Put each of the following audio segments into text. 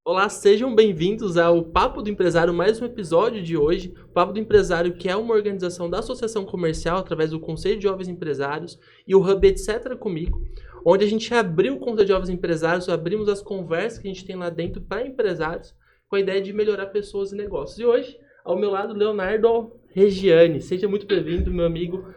Olá, sejam bem-vindos ao Papo do Empresário, mais um episódio de hoje. O Papo do Empresário, que é uma organização da Associação Comercial, através do Conselho de Jovens Empresários e o Hub Etc. Comigo, onde a gente abriu o Conselho de Jovens Empresários, abrimos as conversas que a gente tem lá dentro para empresários, com a ideia de melhorar pessoas e negócios. E hoje, ao meu lado, Leonardo Regiani. Seja muito bem-vindo, meu amigo.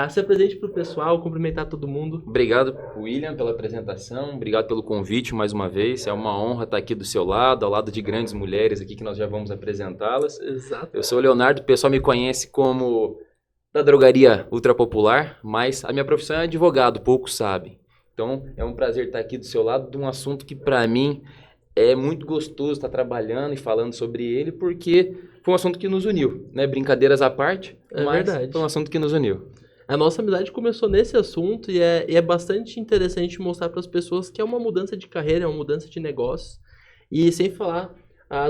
Se apresente para o pessoal, cumprimentar todo mundo. Obrigado, William, pela apresentação, obrigado pelo convite mais uma vez, é uma honra estar aqui do seu lado, ao lado de grandes mulheres aqui que nós já vamos apresentá-las. Exato. Eu sou o Leonardo, o pessoal me conhece como da drogaria ultra popular, mas a minha profissão é advogado, poucos sabem. Então é um prazer estar aqui do seu lado de um assunto que para mim é muito gostoso estar trabalhando e falando sobre ele, porque foi um assunto que nos uniu, né? Brincadeiras à parte, mas verdade. foi um assunto que nos uniu. A nossa amizade começou nesse assunto e é bastante interessante mostrar para as pessoas que é uma mudança de carreira, é uma mudança de negócios. E sem falar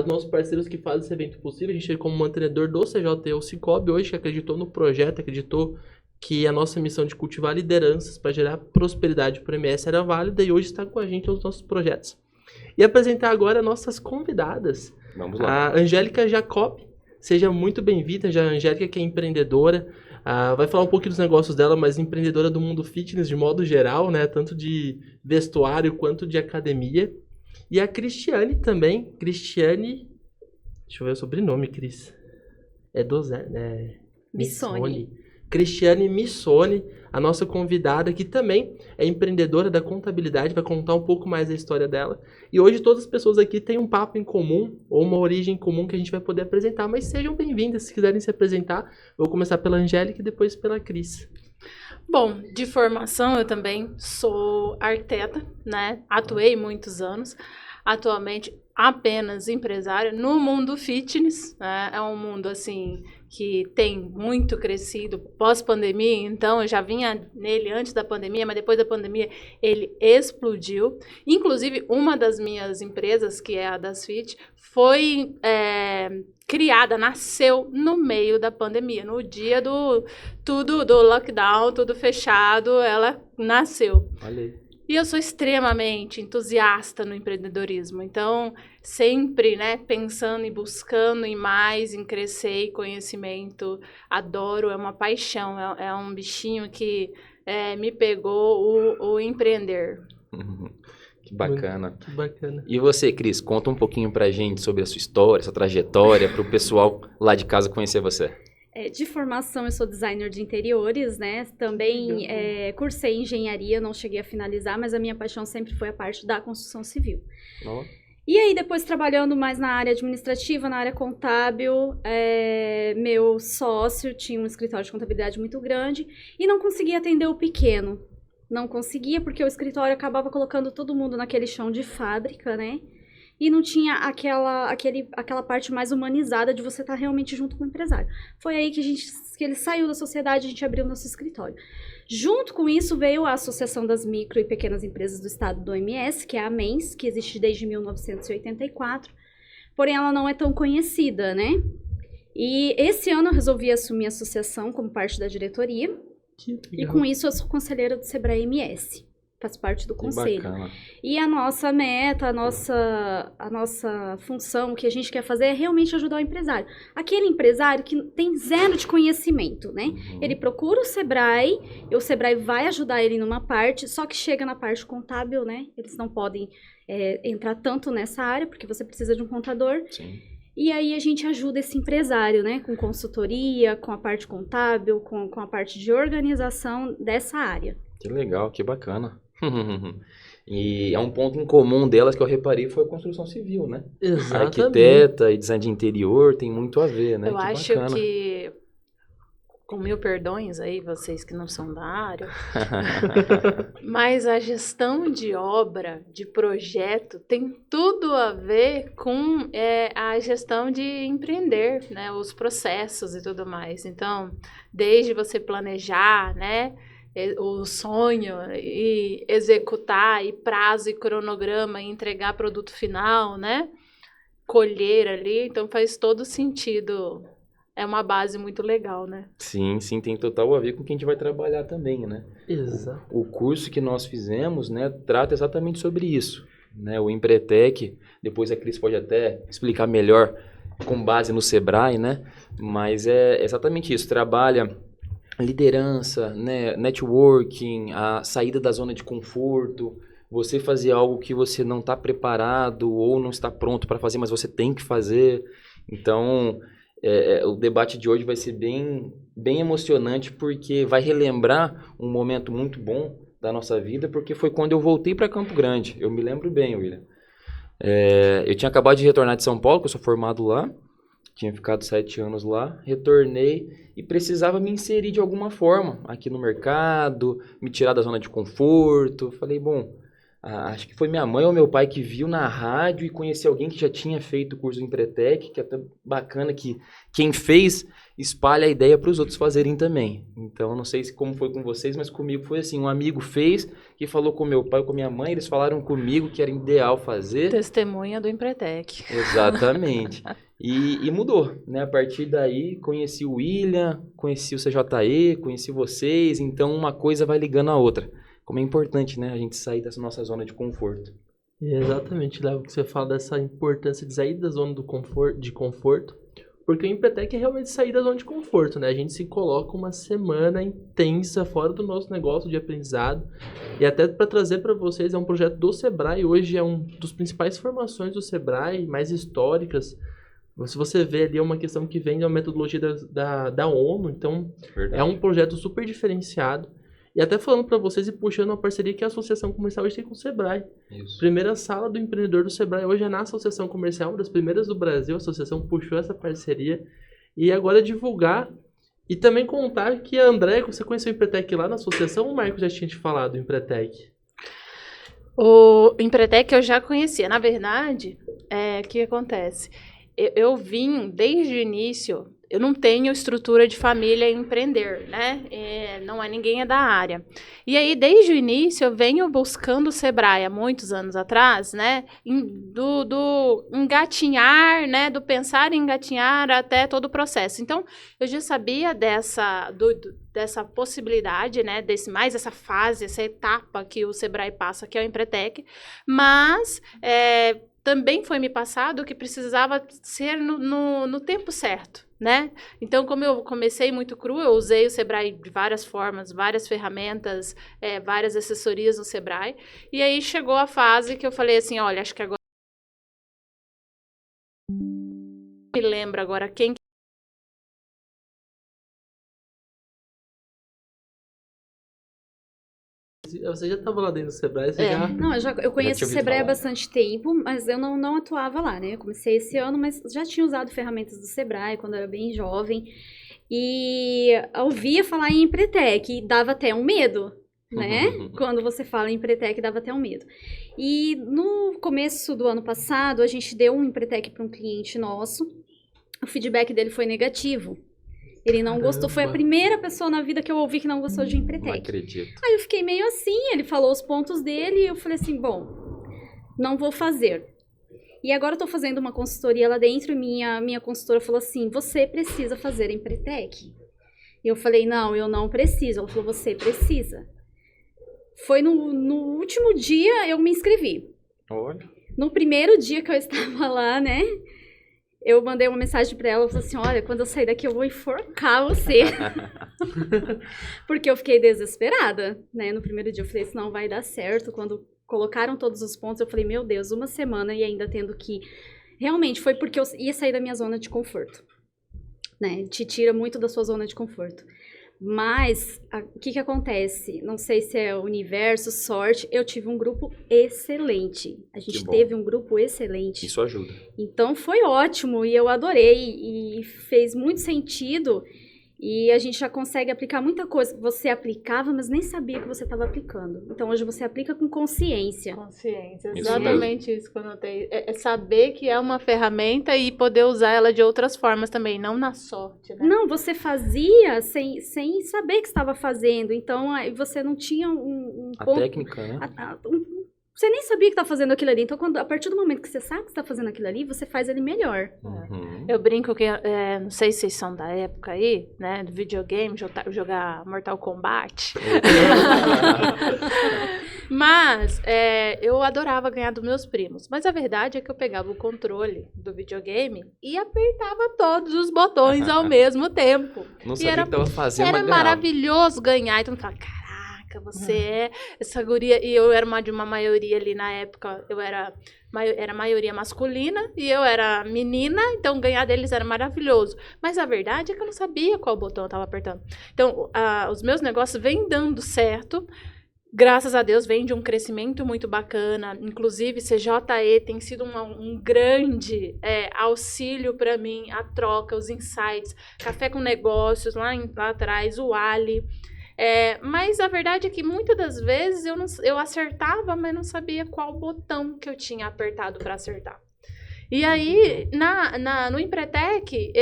dos nossos parceiros que fazem esse evento possível, a gente como mantenedor do CJT, o Cicobi, hoje que acreditou no projeto, acreditou que a nossa missão de cultivar lideranças para gerar prosperidade para o MS era válida e hoje está com a gente nos nossos projetos. E apresentar agora nossas convidadas. Vamos lá. A Angélica Jacob, seja muito bem-vinda. A Angélica que é empreendedora, vai falar um pouquinho dos negócios dela, mas empreendedora do mundo fitness de modo geral, né? Tanto de vestuário quanto de academia. E a Cristiane também. Cristiane, deixa eu ver o sobrenome, Cris. Missoni. Cristiane Missoni, a nossa convidada, que também é empreendedora da contabilidade, vai contar um pouco mais da história dela. E hoje todas as pessoas aqui têm um papo em comum, ou uma origem comum que a gente vai poder apresentar, mas sejam bem-vindas, se quiserem se apresentar. Eu vou começar pela Angélica e depois pela Cris. Bom, de formação eu também sou arquiteta, né? Atuei muitos anos. Atualmente apenas empresária no mundo fitness, né? É um mundo assim que tem muito crescido pós-pandemia, então eu já vinha nele antes da pandemia, mas depois da pandemia ele explodiu. Inclusive, uma das minhas empresas, que é a Das Fit, foi criada, nasceu no meio da pandemia, no dia do lockdown, tudo fechado, ela nasceu. Olha aí. E eu sou extremamente entusiasta no empreendedorismo, então sempre, né, pensando e buscando em mais, em crescer e conhecimento, adoro, é uma paixão, é um bichinho que me pegou o empreender. Que bacana. Que bacana. E você, Cris, conta um pouquinho pra gente sobre a sua história, sua trajetória, para o pessoal lá de casa conhecer você. De formação, eu sou designer de interiores, né? Também cursei engenharia, não cheguei a finalizar, mas a minha paixão sempre foi a parte da construção civil. Oh. E aí, depois trabalhando mais na área administrativa, na área contábil, meu sócio tinha um escritório de contabilidade muito grande e não conseguia atender o pequeno. Não conseguia porque o escritório acabava colocando todo mundo naquele chão de fábrica, né? E não tinha aquela parte mais humanizada de você estar realmente junto com o empresário. Foi aí que ele saiu da sociedade, a gente abriu nosso escritório. Junto com isso veio a Associação das Micro e Pequenas Empresas do Estado do OMS, que é a AMENS, que existe desde 1984. Porém, ela não é tão conhecida, né? E esse ano eu resolvi assumir a associação como parte da diretoria. E com isso eu sou conselheira do Sebrae MS. Faz parte do conselho. Bacana. E a nossa meta, a nossa função, o que a gente quer fazer é realmente ajudar o empresário. Aquele empresário que tem zero de conhecimento, né? Ele procura o Sebrae, e o Sebrae vai ajudar ele numa parte, só que chega na parte contábil, né? Eles não podem entrar tanto nessa área, porque você precisa de um contador. Sim. E aí a gente ajuda esse empresário, né? Com consultoria, com a parte contábil, com a parte de organização dessa área. Que legal, que bacana. E é um ponto em comum delas que eu reparei foi a construção civil, né? Exatamente. Arquiteta e design de interior tem muito a ver, né? Eu que acho bacana. que, com mil perdões aí, vocês que não são da área, mas a gestão de obra, de projeto, tem tudo a ver com a gestão de empreender, né? Os processos e tudo mais. Então, desde você planejar, né? O sonho e executar, e prazo e cronograma, e entregar produto final, né? Colher ali, então faz todo sentido. É uma base muito legal, né? Sim, tem total a ver com o que a gente vai trabalhar também, né? Exato. O curso que nós fizemos, né, trata exatamente sobre isso. né? O Empretec, depois a Cris pode até explicar melhor com base no Sebrae, né? Mas é exatamente isso, trabalha liderança, né? Networking, a saída da zona de conforto, você fazer algo que você não está preparado ou não está pronto para fazer, mas você tem que fazer. Então, o debate de hoje vai ser bem, bem emocionante, porque vai relembrar um momento muito bom da nossa vida, porque foi quando eu voltei para Campo Grande. Eu me lembro bem, William. Eu tinha acabado de retornar de São Paulo, que eu sou formado lá, tinha ficado 7 anos lá, retornei e precisava me inserir de alguma forma aqui no mercado, me tirar da zona de conforto. Falei, bom, acho que foi minha mãe ou meu pai que viu na rádio e conheceu alguém que já tinha feito o curso do Empretec, que é até bacana que quem fez espalha a ideia para os outros fazerem também. Então, não sei como foi com vocês, mas comigo foi assim, um amigo fez, que falou com meu pai, com minha mãe, eles falaram comigo que era ideal fazer. Testemunha do Empretec. Exatamente. E mudou, né? A partir daí, conheci o William, conheci o CJE, conheci vocês, então uma coisa vai ligando a outra. Como é importante, né, a gente sair dessa nossa zona de conforto. Exatamente, Léo, que você fala dessa importância de sair da zona de conforto, porque o Empretec é realmente sair da zona de conforto, né? A gente se coloca uma semana intensa fora do nosso negócio de aprendizado, e até para trazer para vocês, é um projeto do Sebrae, hoje é um dos principais formações do Sebrae, mais históricas. Se você vê ali, é uma questão que vem da metodologia da ONU, então Verdade. é um projeto super diferenciado. E até falando para vocês e puxando uma parceria que a Associação Comercial hoje tem com o Sebrae. Isso. Primeira sala do empreendedor do Sebrae hoje é na Associação Comercial, uma das primeiras do Brasil. A associação puxou essa parceria. E agora divulgar e também contar que a André, você conheceu o Empretec lá na associação ou o Marco já tinha te falado do Empretec? O Empretec eu já conhecia. Na verdade, o que acontece? Eu vim desde o início. Eu não tenho estrutura de família em empreender, né? Não é ninguém da área. E aí, desde o início, eu venho buscando o Sebrae, há muitos anos atrás, né? Do engatinhar, né? Do pensar em engatinhar até todo o processo. Então, eu já sabia dessa possibilidade, né? Essa fase, essa etapa que o Sebrae passa, que é o Empretec. Mas também foi me passado que precisava ser no tempo certo, né? Então, como eu comecei muito cru, eu usei o Sebrae de várias formas, várias ferramentas, várias assessorias no Sebrae. E aí chegou a fase que eu falei assim, olha, acho que agora... Me lembro agora quem... Você já estava lá dentro do Sebrae, você já... Não, eu conheço o Sebrae há falar. bastante tempo, mas eu não atuava lá, né? Eu comecei esse ano, mas já tinha usado ferramentas do Sebrae quando eu era bem jovem. E ouvia falar em Empretec e dava até um medo, né? Quando você fala em Empretec, dava até um medo. E no começo do ano passado, a gente deu um Empretec para um cliente nosso. O feedback dele foi negativo. Ele não gostou, foi a primeira pessoa na vida que eu ouvi que não gostou de Não Empretec. acredito. Aí eu fiquei meio assim, ele falou os pontos dele e eu falei assim, bom, não vou fazer. E agora eu tô fazendo uma consultoria lá dentro e minha consultora falou assim, você precisa fazer Empretec. E eu falei, não, eu não preciso. Ela falou, você precisa. Foi no último dia eu me inscrevi. Olha. No primeiro dia que eu estava lá, né? Eu mandei uma mensagem pra ela, falei assim, olha, quando eu sair daqui eu vou enforcar você. Porque eu fiquei desesperada, né? No primeiro dia eu falei, isso não vai dar certo. Quando colocaram todos os pontos, eu falei, meu Deus, uma semana e ainda tendo que... Realmente, foi porque eu ia sair da minha zona de conforto, né? Te tira muito da sua zona de conforto. Mas, o que acontece? Não sei se é universo, sorte, eu tive um grupo excelente. A gente teve um grupo excelente. Isso ajuda. Então, foi ótimo e eu adorei e fez muito sentido. E a gente já consegue aplicar muita coisa que você aplicava, mas nem sabia que você estava aplicando. Então, hoje você aplica com consciência. Consciência, exatamente isso que eu notei. É saber que é uma ferramenta e poder usar ela de outras formas também, não na sorte, né? Não, você fazia sem saber que estava fazendo. Então, aí você não tinha um A ponto... técnica, né? você nem sabia que tá fazendo aquilo ali. Então, a partir do momento que você sabe que você tá fazendo aquilo ali, você faz ele melhor. Uhum. Eu brinco que, não sei se vocês são da época aí, né, do videogame, jogar Mortal Kombat. Mas eu adorava ganhar dos meus primos. Mas a verdade é que eu pegava o controle do videogame e apertava todos os botões ao mesmo tempo. Não E sabia era, o que tava fazendo, era mas ganhava. maravilhoso ganhar. Então, eu falava, caraca, você é essa guria. E eu era de uma maioria ali na época, eu era maioria masculina e eu era menina, então ganhar deles era maravilhoso. Mas a verdade é que eu não sabia qual botão eu tava apertando. Então, os meus negócios vêm dando certo. Graças a Deus, vem de um crescimento muito bacana. Inclusive, CJE tem sido um grande auxílio para mim, a troca, os insights, Café com Negócios, lá atrás, o Ali. Mas a verdade é que muitas das vezes eu acertava, mas não sabia qual botão que eu tinha apertado para acertar. E aí, no Empretec,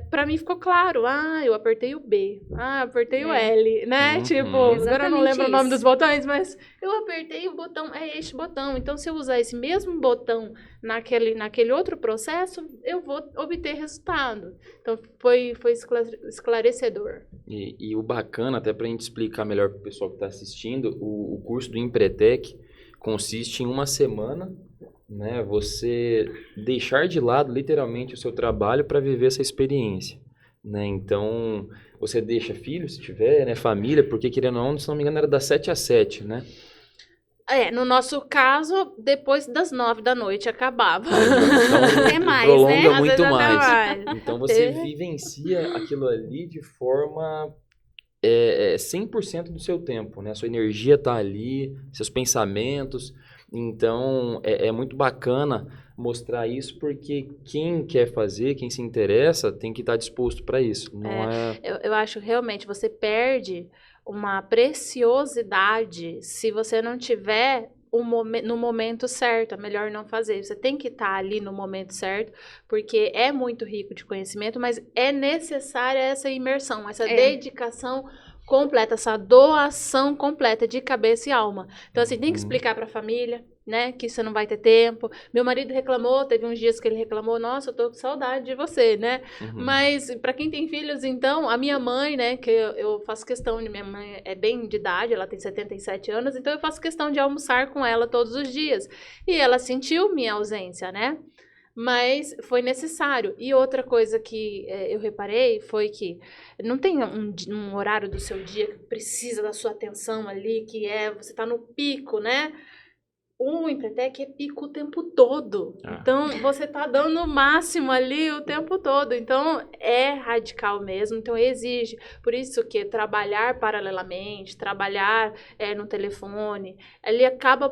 pra mim ficou claro. Eu apertei o B. Apertei o L, né? Uhum. Tipo, agora eu não lembro o nome dos isso. botões, mas eu apertei o botão, este botão. Então, se eu usar esse mesmo botão naquele outro processo, eu vou obter resultado. Então, foi esclarecedor. E o bacana, até pra gente explicar melhor pro pessoal que tá assistindo, o curso do Empretec consiste em uma semana, né, você deixar de lado literalmente o seu trabalho para viver essa experiência, né? Então, você deixa filho, se tiver, né, família, porque querendo ou não, se não me engano, era das 7 às 7, né? No nosso caso, depois das 9 da noite acabava. Então, Até mais, prolonga né? Às muito vezes até mais. mais. Então, você vivencia aquilo ali de forma 100% do seu tempo, né? A sua energia tá ali, seus pensamentos. Então, é muito bacana mostrar isso, porque quem quer fazer, quem se interessa, tem que estar disposto para isso. Eu acho realmente você perde uma preciosidade se você não tiver no momento certo. É melhor não fazer. Você tem que estar ali no momento certo, porque é muito rico de conhecimento, mas é necessária essa imersão, essa dedicação completa, essa doação completa de cabeça e alma. Então, assim, tem que explicar para a família, né, que você não vai ter tempo. Meu marido reclamou, teve uns dias que ele reclamou, nossa, eu tô com saudade de você, né? Mas, para quem tem filhos, então, a minha mãe, né, que eu faço questão de, minha mãe é bem de idade, ela tem 77 anos, então eu faço questão de almoçar com ela todos os dias. E ela sentiu minha ausência, né? Mas foi necessário. E outra coisa que eu reparei foi que não tem um horário do seu dia que precisa da sua atenção ali, que você tá no pico, né? O Empretec é pico o tempo todo. Então, você tá dando o máximo ali o tempo todo. Então, é radical mesmo. Então, exige. Por isso que trabalhar paralelamente, trabalhar no telefone, ele acaba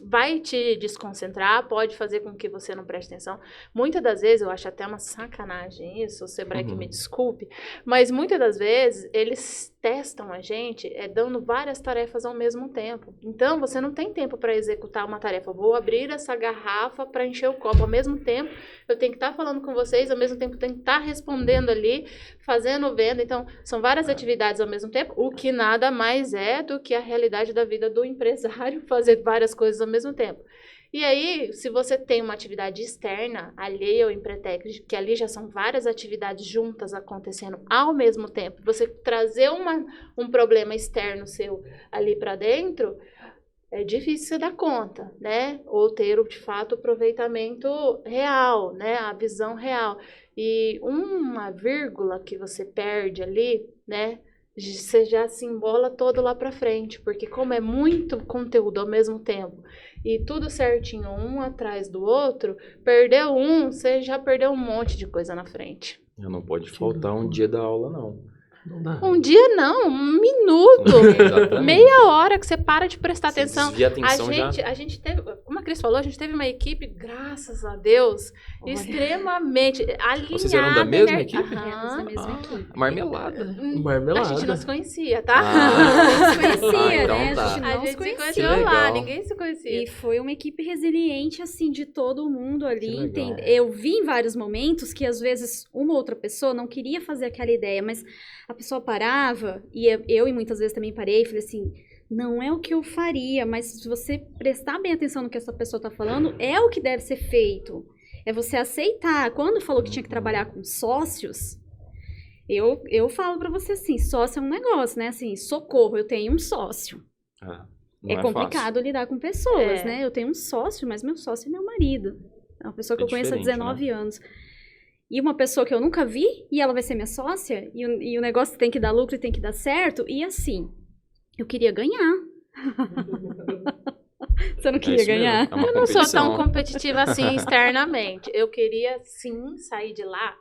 vai te desconcentrar, pode fazer com que você não preste atenção. Muitas das vezes, eu acho até uma sacanagem isso, o Sebrae que me desculpe, mas muitas das vezes eles testam a gente dando várias tarefas ao mesmo tempo. Então, você não tem tempo para executar uma tarefa. Eu vou abrir essa garrafa para encher o copo. Ao mesmo tempo, eu tenho que estar falando com vocês, ao mesmo tempo, eu tenho que estar respondendo ali, fazendo venda. Então, são várias atividades ao mesmo tempo, o que nada mais é do que a realidade da vida do empresário, fazer várias coisas ao mesmo tempo. E aí, se você tem uma atividade externa, alheia ao Empretec, que ali já são várias atividades juntas acontecendo ao mesmo tempo, você trazer um problema externo seu ali para dentro, é difícil você dar conta, né? Ou ter, de fato, o aproveitamento real, né? A visão real. E uma vírgula que você perde ali, né? Você já se embola todo lá para frente, porque como é muito conteúdo ao mesmo tempo e tudo certinho, um atrás do outro, perdeu você já perdeu um monte de coisa na frente. Não pode faltar um dia da aula, não. Não dá. Um dia não, um minuto, meia hora que você para de prestar atenção. Desvia a atenção A gente teve, como a Cris falou, a gente teve uma equipe, graças a Deus, extremamente alinhada. Vocês eram da mesma equipe? Da mesma equipe. Marmelada. Marmelada. A gente não se conhecia, tá? Não se conhecia, então né? tá. A gente não A se gente se conhecia. conheceu Que lá, legal. ninguém se conhecia. E foi uma equipe resiliente, assim, de todo mundo ali. Que legal. Eu vi em vários momentos que, às vezes, uma outra pessoa não queria fazer aquela ideia, mas a pessoa parava, e eu e muitas vezes também parei e falei assim, não é o que eu faria, mas se você prestar bem atenção no que essa pessoa tá falando, é o que deve ser feito. É você aceitar. Quando falou que tinha que trabalhar com sócios, eu falo pra você assim, sócio é um negócio, né? Assim, socorro, eu tenho um sócio. Não É complicado lidar com pessoas, É. né? Eu tenho um sócio, mas meu sócio é meu marido. É uma pessoa que eu conheço há diferente, 19 anos. E uma pessoa que eu nunca vi, e ela vai ser minha sócia, e o negócio tem que dar lucro e tem que dar certo, e assim, eu queria ganhar. Você não queria isso mesmo, ganhar? é uma Eu não sou tão competição. competitiva assim externamente. Eu queria, sim, sair de lá.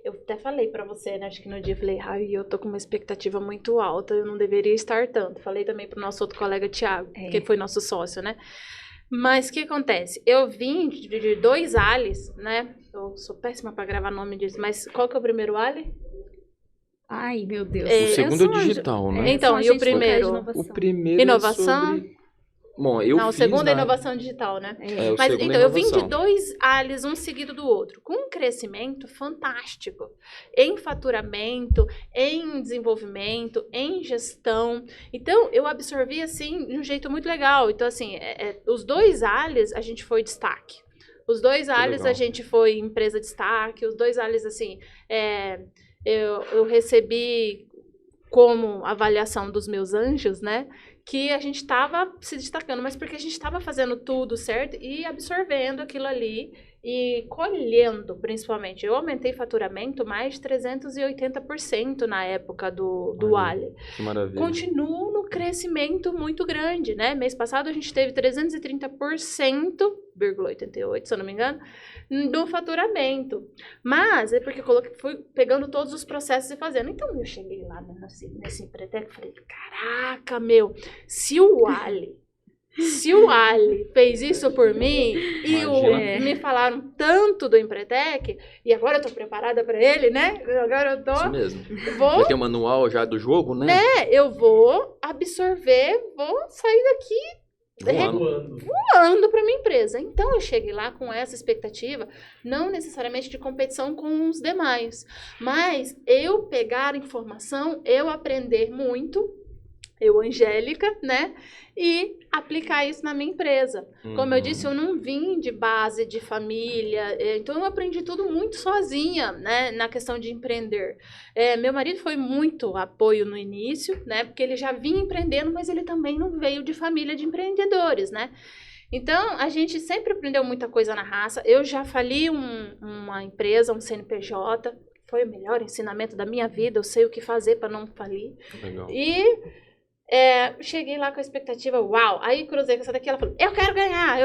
Eu até falei pra você, né? Acho que no dia eu falei, ai, eu tô com uma expectativa muito alta, eu não deveria estar tanto. Falei também pro nosso outro colega, Thiago, que foi nosso sócio, né? Mas o que acontece? Eu vim de 2 ALIs, né? Eu sou péssima pra gravar nome disso, mas qual que é o primeiro ALI? Ai, meu Deus. O É, segundo Eu é sou digital, né? Então, sou e o agente local de primeiro? inovação. O primeiro Inovação? é sobre... Bom, eu Não, o fiz segundo é na- inovação digital, né? É, o Mas segundo é então, eu vim de inovação. 2 ALIs, um seguido do outro, com um crescimento fantástico em faturamento, em desenvolvimento, em gestão. Então, eu absorvi assim de um jeito muito legal. Então, assim, os 2 ALIs a gente foi destaque. Os 2 ALIs legal. a gente foi empresa destaque. Os 2 ALIs, assim, eu recebi como avaliação dos meus anjos, né? Que a gente estava se destacando, mas porque a gente estava fazendo tudo certo e absorvendo aquilo ali e colhendo, principalmente. Eu aumentei faturamento mais de 380% na época do Olha, Ali. Que maravilha. Continuo no crescimento muito grande, né? Mês passado a gente teve 330,88, se eu não me engano, do faturamento. Mas é porque eu fui pegando todos os processos e fazendo. Então eu cheguei lá nesse Empretec e falei, caraca, meu, se o Ali fez isso por mim e Imagina. me falaram tanto do Empretec e agora eu tô preparada para ele, né? Agora eu tô Isso mesmo. vou Já tem o manual já do jogo, né? eu vou absorver, vou sair daqui Voando. voando para minha empresa. Então eu cheguei lá com essa expectativa, não necessariamente de competição com os demais, mas eu pegar informação, eu aprender muito, eu, Angélica, né? E aplicar isso na minha empresa. Como eu disse, eu não vim de base de família, então eu aprendi tudo muito sozinha, né? Na questão de empreender. Meu marido foi muito apoio no início, né? Porque ele já vinha empreendendo, mas ele também não veio de família de empreendedores, né? Então, a gente sempre aprendeu muita coisa na raça. Eu já fali uma empresa, um CNPJ, foi o melhor ensinamento da minha vida, eu sei o que fazer para não falir. Legal. E cheguei lá com a expectativa, uau! Aí cruzei com essa daqui, ela falou, eu quero ganhar!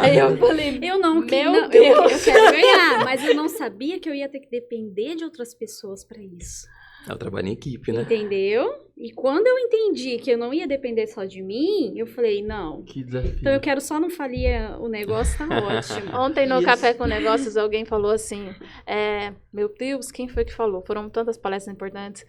Aí eu falei, Eu não, meu eu Deus! quero ganhar, mas eu não sabia que eu ia ter que depender de outras pessoas pra isso. Eu trabalho em equipe, né? Entendeu? E quando eu entendi que eu não ia depender só de mim, eu falei, não. Que desafio. Então eu quero só não falir o negócio, tá ótimo. Ontem no Isso. Café com Negócios alguém falou assim, meu Deus, quem foi que falou? Foram tantas palestras importantes,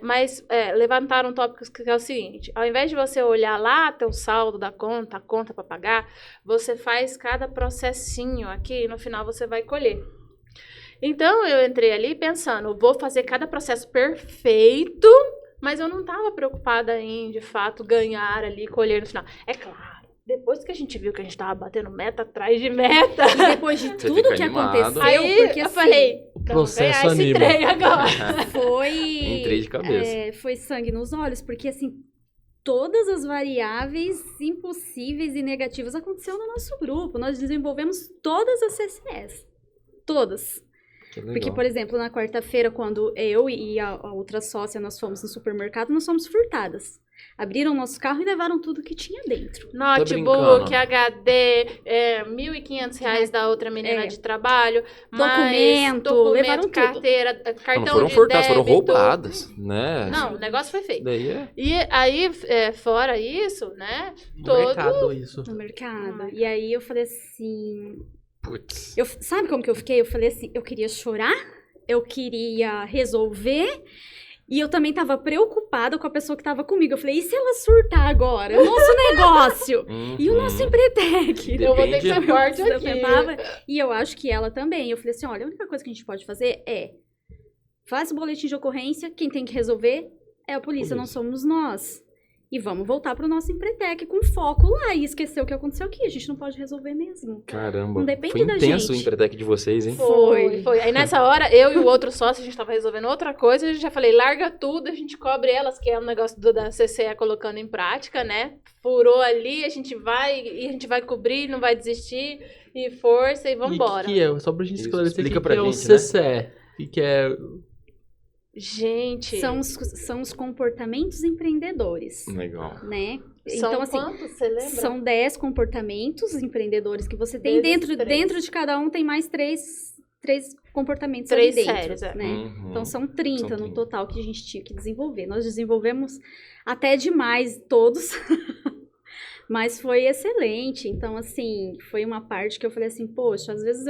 mas levantaram tópicos que é o seguinte, ao invés de você olhar lá teu saldo da conta, a conta para pagar, você faz cada processinho aqui e no final você vai colher. Então eu entrei ali pensando, vou fazer cada processo perfeito, mas eu não estava preocupada em, de fato, ganhar ali, colher no final. É claro, depois que a gente viu que a gente estava batendo meta atrás de meta, E depois de Você tudo fica que animado. aconteceu, aí porque eu assim, falei, O vamos processo ganhar esse anima. trem agora. foi... Entrei de cabeça. Foi sangue nos olhos, porque assim, todas as variáveis impossíveis e negativas aconteceram no nosso grupo. Nós desenvolvemos todas as CCS. Todas. Que legal. Porque, por exemplo, na quarta-feira, quando eu e a outra sócia, nós fomos no supermercado, nós fomos furtadas. Abriram nosso carro e levaram tudo que tinha dentro. Notebook, brincando. HD, R$1.500 da outra menina de trabalho, Documento, levaram tudo. carteira, Não, cartão não foram de furtadas, foram débito. roubadas, né? Não, o negócio foi feito. Daí é... E aí, fora isso, né, No todo... mercado, isso. No mercado. Ah. E aí eu falei assim... Putz. Sabe como que eu fiquei? Eu falei assim, eu queria chorar, eu queria resolver... E eu também tava preocupada com a pessoa que tava comigo. Eu falei, e se ela surtar agora? O nosso negócio? E o nosso Empretec? Eu vou ter que Depende. ser forte Eu aqui. tava- E eu acho que ela também. Eu falei assim, olha, a única coisa que a gente pode fazer faz o boletim de ocorrência, quem tem que resolver a polícia não somos nós. E vamos voltar pro nosso Empretec com foco lá e esquecer o que aconteceu aqui. A gente não pode resolver mesmo. Caramba, Não depende foi da intenso o gente. Empretec de vocês, hein? Foi. Aí nessa hora, eu e o outro sócio, a gente tava resolvendo outra coisa, eu já falei, larga tudo, a gente cobre elas, que é um negócio da CCE colocando em prática, né? Furou ali, a gente vai cobrir, não vai desistir, e força, e vambora. E que é? Só pra gente Isso, esclarecer, explica o pra que é o gente, né? CCE? O que é... Gente, São os comportamentos empreendedores, Legal. né? são Então, assim, quantos, você lembra? são 10 comportamentos empreendedores que você tem. Vezes três. Dentro de cada um tem mais três comportamentos 3 ali dentro, séries, é. né? Uhum. Então, são 30 São no 30. total que a gente tinha que desenvolver. Nós desenvolvemos até demais todos, mas foi excelente. Então, assim, foi uma parte que eu falei assim, poxa, às vezes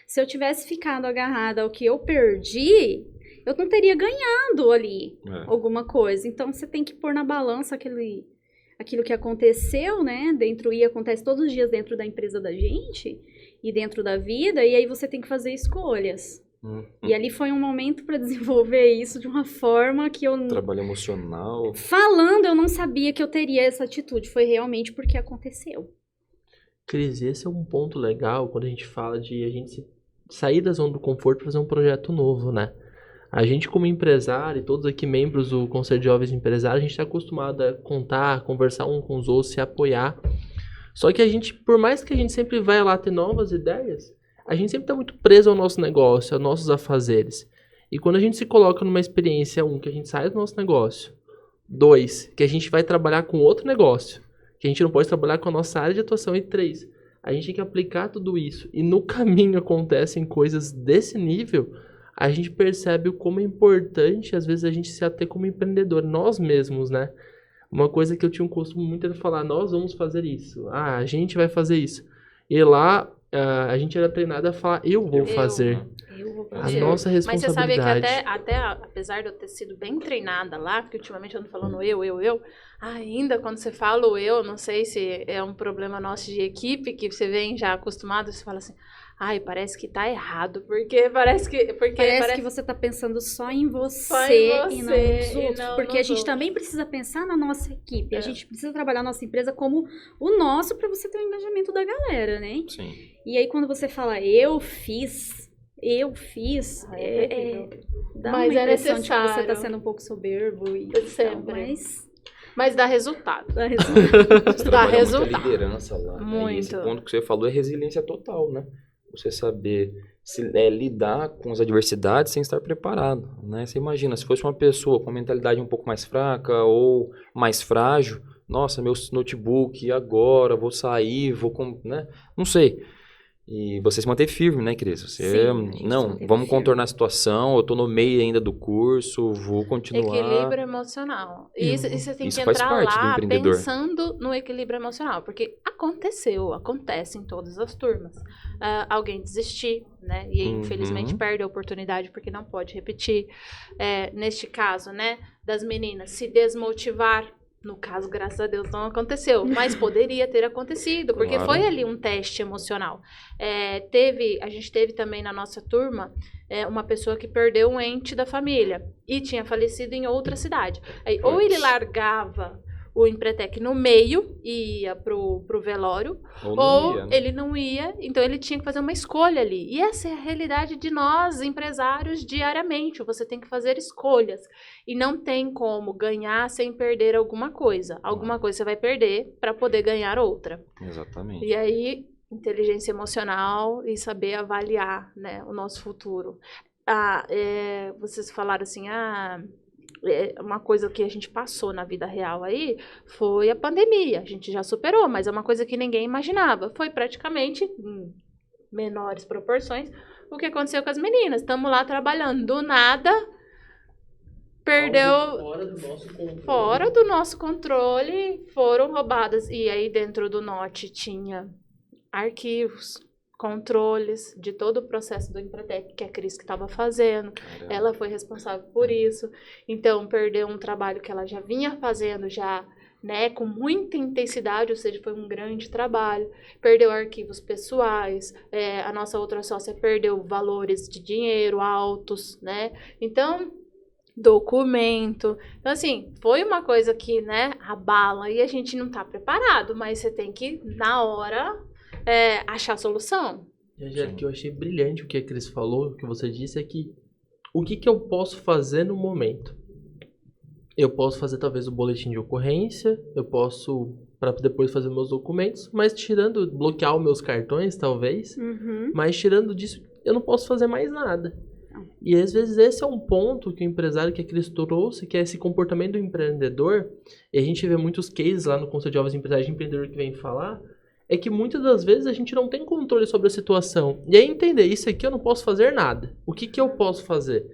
se eu tivesse ficado agarrada ao que eu perdi, eu não teria ganhado ali alguma coisa. Então, você tem que pôr na balança aquilo que aconteceu, né? E acontece todos os dias dentro da empresa da gente e dentro da vida, e aí você tem que fazer escolhas. E ali foi um momento para desenvolver isso de uma forma que eu... Trabalho emocional. Falando, eu não sabia que eu teria essa atitude. Foi realmente porque aconteceu. Cris, esse é um ponto legal quando a gente fala de a gente sair da zona do conforto e fazer um projeto novo, né? A gente como empresário, e todos aqui membros do Conselho de Jovens Empresários, a gente está acostumado a contar, conversar um com os outros, se apoiar. Só que a gente, por mais que a gente sempre vai lá ter novas ideias, a gente sempre está muito preso ao nosso negócio, aos nossos afazeres. E quando a gente se coloca numa experiência, que a gente sai do nosso negócio. 2, que a gente vai trabalhar com outro negócio, que a gente não pode trabalhar com a nossa área de atuação. E 3, a gente tem que aplicar tudo isso. E no caminho acontecem coisas desse nível, a gente percebe o como é importante, às vezes, a gente se ater como empreendedor, nós mesmos, né? Uma coisa que eu tinha um costume muito era falar, nós vamos fazer isso, a gente vai fazer isso. E lá, a gente era treinado a falar, eu vou fazer. Eu vou A fazer. nossa Mas você sabe responsabilidade. que até apesar de eu ter sido bem treinada lá, porque ultimamente eu ando falando eu, ainda quando você fala o eu, não sei se é um problema nosso de equipe, que você vem já acostumado, você fala assim, ai, parece que tá errado, porque parece que você tá pensando só em você, em e não você, nos e outros. não Porque a nos gente outros. também precisa pensar na nossa equipe. É. A gente precisa trabalhar a nossa empresa como o nosso para você ter o engajamento da galera, né? Sim. E aí quando você fala eu fiz, dá Mas uma é impressão de que você necessário. tá sendo um pouco soberbo e Sempre. tal, mas mas dá resultado. dá resultado. Você Dá trabalha muito resultado. a liderança lá. Né? E esse Muito. ponto que você falou é resiliência total, né? Você saber lidar com as adversidades sem estar preparado, né? Você imagina, se fosse uma pessoa com uma mentalidade um pouco mais fraca ou mais frágil, nossa, meu notebook, agora, vou sair, né? Não sei. E você se manteve firme, né, Cris? Você, Sim, a gente se não, manteve vamos firme. contornar a situação, eu tô no meio ainda do curso, vou continuar. Equilíbrio emocional. E você tem Isso que faz entrar parte do lá empreendedor. pensando no equilíbrio emocional, porque acontece em todas as turmas. Alguém desistir, né? E infelizmente perde a oportunidade porque não pode repetir. Neste caso, né, das meninas se desmotivar. No caso, graças a Deus, não aconteceu. Mas poderia ter acontecido, porque Claro. foi ali um teste emocional. A gente teve também na nossa turma uma pessoa que perdeu um ente da família e tinha falecido em outra cidade. Aí, ou ele largava o Empretec no meio e ia pro velório, Ou ou não ia, né? ele não ia, então ele tinha que fazer uma escolha ali. E essa é a realidade de nós, empresários, diariamente. Você tem que fazer escolhas. E não tem como ganhar sem perder alguma coisa. Alguma coisa você vai perder para poder ganhar outra. Exatamente. E aí, inteligência emocional e saber avaliar, né, o nosso futuro. Vocês falaram assim, uma coisa que a gente passou na vida real aí foi a pandemia. A gente já superou, mas é uma coisa que ninguém imaginava. Foi praticamente, em menores proporções, o que aconteceu com as meninas. Estamos lá trabalhando. Do nada, perdeu... Fora do nosso controle, foram roubadas. E aí, dentro do Note, tinha arquivos, controles de todo o processo do Empretec, que é a Cris que estava fazendo. Caramba. Ela foi responsável por isso. Então, perdeu um trabalho que ela já vinha fazendo, né, com muita intensidade, ou seja, foi um grande trabalho. Perdeu arquivos pessoais, a nossa outra sócia perdeu valores de dinheiro altos, né? Então, documento. Então, assim, foi uma coisa que, né, abala e a gente não tá preparado, mas você tem que, na hora, achar a solução. E, Angélica, eu achei brilhante o que a Cris falou, o que você disse, é que o que eu posso fazer no momento? Eu posso fazer talvez o boletim de ocorrência, eu posso, para depois fazer meus documentos, mas tirando, bloquear os meus cartões talvez, mas tirando disso, eu não posso fazer mais nada. E às vezes esse é um ponto que o empresário que a Cris trouxe, que é esse comportamento do empreendedor, e a gente vê muitos cases lá no Conselho de Jovens Empresários de Empreendedor que vem falar, é que muitas das vezes a gente não tem controle sobre a situação. E aí entender, isso aqui eu não posso fazer nada. O que eu posso fazer?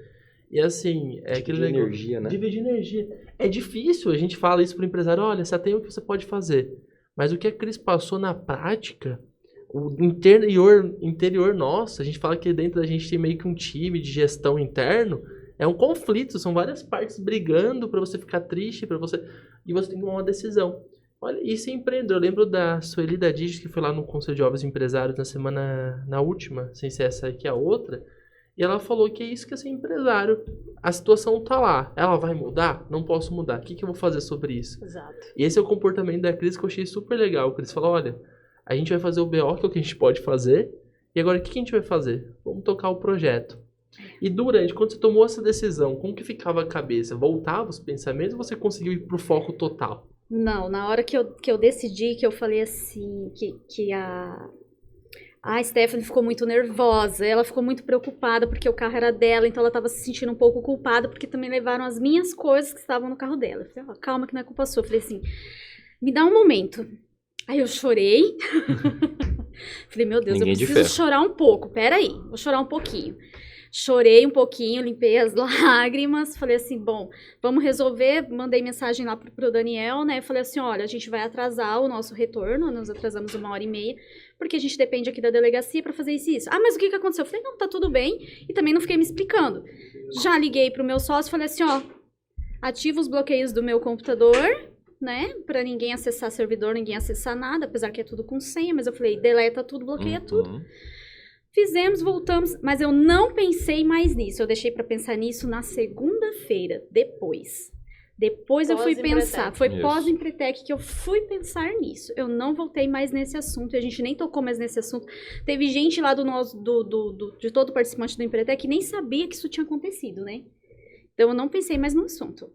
E assim, é aquele negócio, energia, né? Dividir energia. É difícil, a gente fala isso pro empresário, olha, você tem o que você pode fazer. Mas o que a Cris passou na prática, o interior nosso, a gente fala que dentro da gente tem meio que um time de gestão interno, é um conflito, são várias partes brigando pra você ficar triste, e você tem que tomar uma decisão. Olha, isso é empreendedor. Eu lembro da Sueli da Digis, que foi lá no Conselho de Jovens Empresários na última, sem ser essa aqui a outra, e ela falou que é isso que é ser empresário. A situação tá lá. Ela vai mudar? Não posso mudar. O que eu vou fazer sobre isso? Exato. E esse é o comportamento da Cris que eu achei super legal. A Cris falou, olha, a gente vai fazer o BO, que é o que a gente pode fazer, e agora o que a gente vai fazer? Vamos tocar o projeto. E quando você tomou essa decisão, como que ficava a cabeça? Voltava os pensamentos ou você conseguiu ir pro foco total? Não, na hora que eu decidi, que eu falei assim, que a Stephanie ficou muito nervosa, ela ficou muito preocupada porque o carro era dela, então ela estava se sentindo um pouco culpada porque também levaram as minhas coisas que estavam no carro dela. Eu falei, ó, calma que não é culpa sua. Eu falei assim, me dá um momento. Aí eu chorei. Falei, meu Deus, Ninguém eu preciso chorar um pouco, peraí, vou chorar um pouquinho. Chorei um pouquinho, limpei as lágrimas, falei assim, bom, vamos resolver, mandei mensagem lá pro Daniel, né, falei assim, olha, a gente vai atrasar o nosso retorno, nós atrasamos 1h30, porque a gente depende aqui da delegacia pra fazer isso e isso. Ah, mas o que aconteceu? Eu falei, não, tá tudo bem, e também não fiquei me explicando. Já liguei pro meu sócio, falei assim, ó, ativa os bloqueios do meu computador, né, pra ninguém acessar servidor, ninguém acessar nada, apesar que é tudo com senha, mas eu falei, deleta tudo, bloqueia tudo. Fizemos, voltamos, mas eu não pensei mais nisso. Eu deixei pra pensar nisso na segunda-feira, depois. Depois eu fui pensar. Foi pós-Empretec que eu fui pensar nisso. Eu não voltei mais nesse assunto. E a gente nem tocou mais nesse assunto. Teve gente lá de todo participante do Empretec que nem sabia que isso tinha acontecido, né? Então eu não pensei mais no assunto.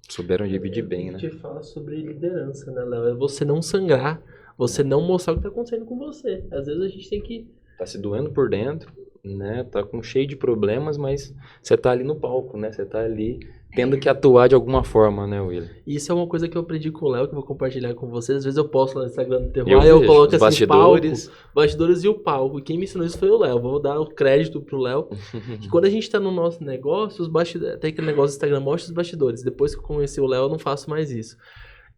Souberam dividir bem, né? A gente fala sobre liderança, né, Léo? É você não sangrar, você não mostrar o que tá acontecendo com você. Às vezes a gente tem que... Tá se doendo por dentro, né? Tá cheio de problemas, mas você tá ali no palco, né? Você tá ali tendo que atuar de alguma forma, né, William? Isso é uma coisa que eu aprendi com o Léo, que eu vou compartilhar com vocês. Às vezes eu posto lá no Instagram do Terroir, eu coloco assim, bastidores. Bastidores e o palco. E quem me ensinou isso foi o Léo. Vou dar o crédito pro Léo. Que quando a gente tá no nosso negócio, os bastidores... Tem aquele negócio do Instagram, mostra os bastidores. Depois que eu conheci o Léo, eu não faço mais isso.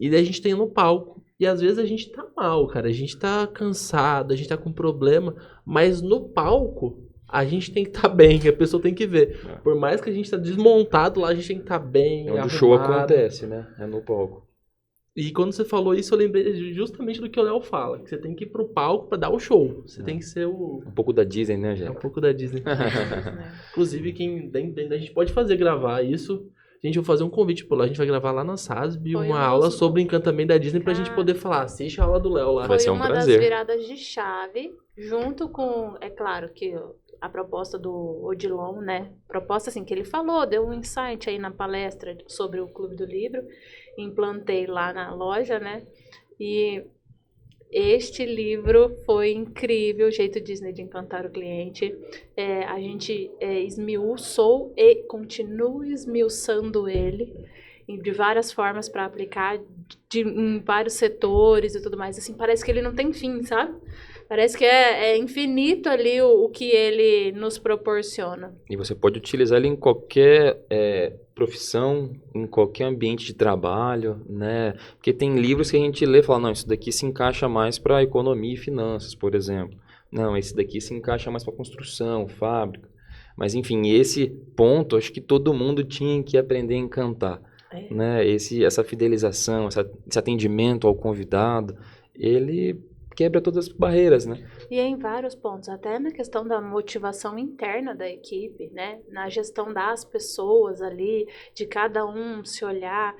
E daí a gente tem no palco. E às vezes a gente tá mal, cara. A gente tá cansado, a gente tá com problema. Mas no palco, a gente tem que estar bem. A pessoa tem que ver. Por mais que a gente tá desmontado lá, a gente tem que estar bem, É onde arrumado. o show acontece, né? É no palco. E quando você falou isso, eu lembrei justamente do que o Léo fala. Que você tem que ir pro palco pra dar o show. Você tem que ser o... Um pouco da Disney, né, É um gente? pouco da Disney. Inclusive, a gente pode gravar isso. Gente, eu vou fazer um convite por lá. A gente vai gravar lá na SASB Foi uma o aula nosso sobre o encantamento da Disney pra gente poder falar. Assiste a aula do Léo lá. Vai ser Foi um uma prazer. das viradas de chave, junto com, é claro, que a proposta do Odilon, né? Proposta assim que ele falou, deu um insight aí na palestra sobre o Clube do Livro. Implantei lá na loja, né? E este livro foi incrível, o jeito Disney de encantar o cliente. A gente esmiuçou e continua esmiuçando ele de várias formas para aplicar em vários setores e tudo mais. Assim, parece que ele não tem fim, sabe? Parece que é infinito ali o que ele nos proporciona. E você pode utilizar ele em qualquer profissão, em qualquer ambiente de trabalho, né? Porque tem livros que a gente lê e fala, não, isso daqui se encaixa mais para economia e finanças, por exemplo. Não, esse daqui se encaixa mais para construção, fábrica. Mas, enfim, esse ponto, acho que todo mundo tinha que aprender a encantar. Né? Essa fidelização, esse atendimento ao convidado, ele quebra todas as barreiras, né? E em vários pontos, até na questão da motivação interna da equipe, né? Na gestão das pessoas ali, de cada um se olhar.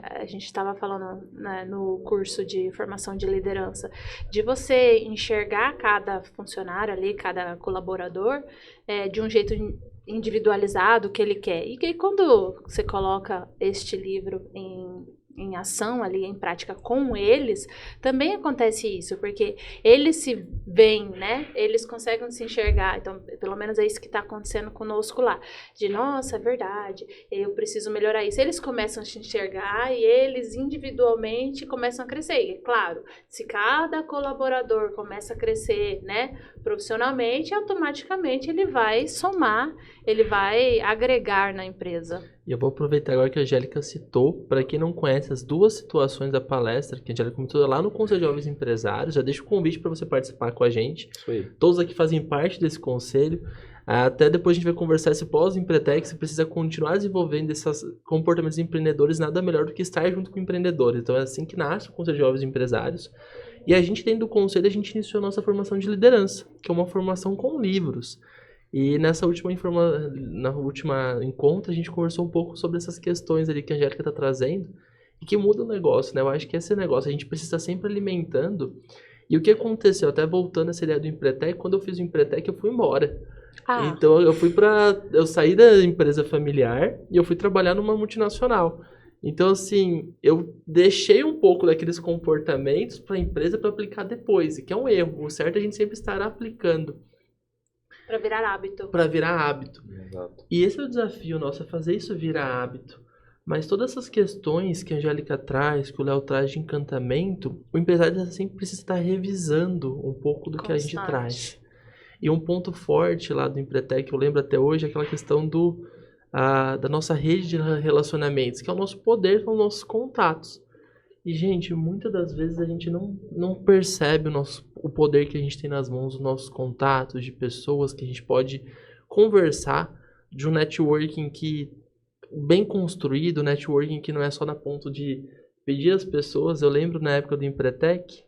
A gente estava falando, né, no curso de formação de liderança, de você enxergar cada funcionário ali, cada colaborador, de um jeito individualizado que ele quer. E que quando você coloca este livro em ação ali, em prática com eles, também acontece isso, porque eles se veem, né? Eles conseguem se enxergar. Então, pelo menos é isso que está acontecendo conosco lá. De, nossa, é verdade, eu preciso melhorar isso. Eles começam a se enxergar e eles individualmente começam a crescer. E, claro, se cada colaborador começa a crescer, né, profissionalmente, automaticamente ele vai somar, ele vai agregar na empresa. E eu vou aproveitar agora que a Angélica citou, para quem não conhece as duas situações da palestra, que a Angélica comentou lá no Conselho de Jovens Empresários, já deixo o convite para você participar com a gente. Isso aí. Todos aqui fazem parte desse conselho. Até depois a gente vai conversar se pós-Empretec, você precisa continuar desenvolvendo esses comportamentos empreendedores, nada melhor do que estar junto com empreendedores. Então é assim que nasce o Conselho de Jovens Empresários. E a gente, dentro do conselho, a gente iniciou a nossa formação de liderança, que é uma formação com livros. E nessa última encontro, a gente conversou um pouco sobre essas questões ali que a Angélica está trazendo e que muda o negócio, né? Eu acho que esse negócio a gente precisa sempre alimentando. E o que aconteceu, até voltando essa ideia do Empretec, quando eu fiz o Empretec, eu fui embora. Então eu saí da empresa familiar e eu fui trabalhar numa multinacional. Então, assim, eu deixei um pouco daqueles comportamentos para a empresa para aplicar depois, que é um erro. O certo é a gente sempre estar aplicando. Para virar hábito. Para virar hábito. Exato. E esse é o desafio nosso, é fazer isso virar hábito. Mas todas essas questões que a Angélica traz, que o Léo traz de encantamento, o empresário sempre precisa estar revisando um pouco do que a gente traz. E um ponto forte lá do Empretec, que eu lembro até hoje, é aquela questão da nossa rede de relacionamentos, que é o nosso poder com os nossos contatos. E, gente, muitas das vezes a gente não percebe o poder que a gente tem nas mãos, os nossos contatos de pessoas que a gente pode conversar, de um networking bem construído, networking que não é só na ponto de pedir às pessoas. Eu lembro na época do Empretec,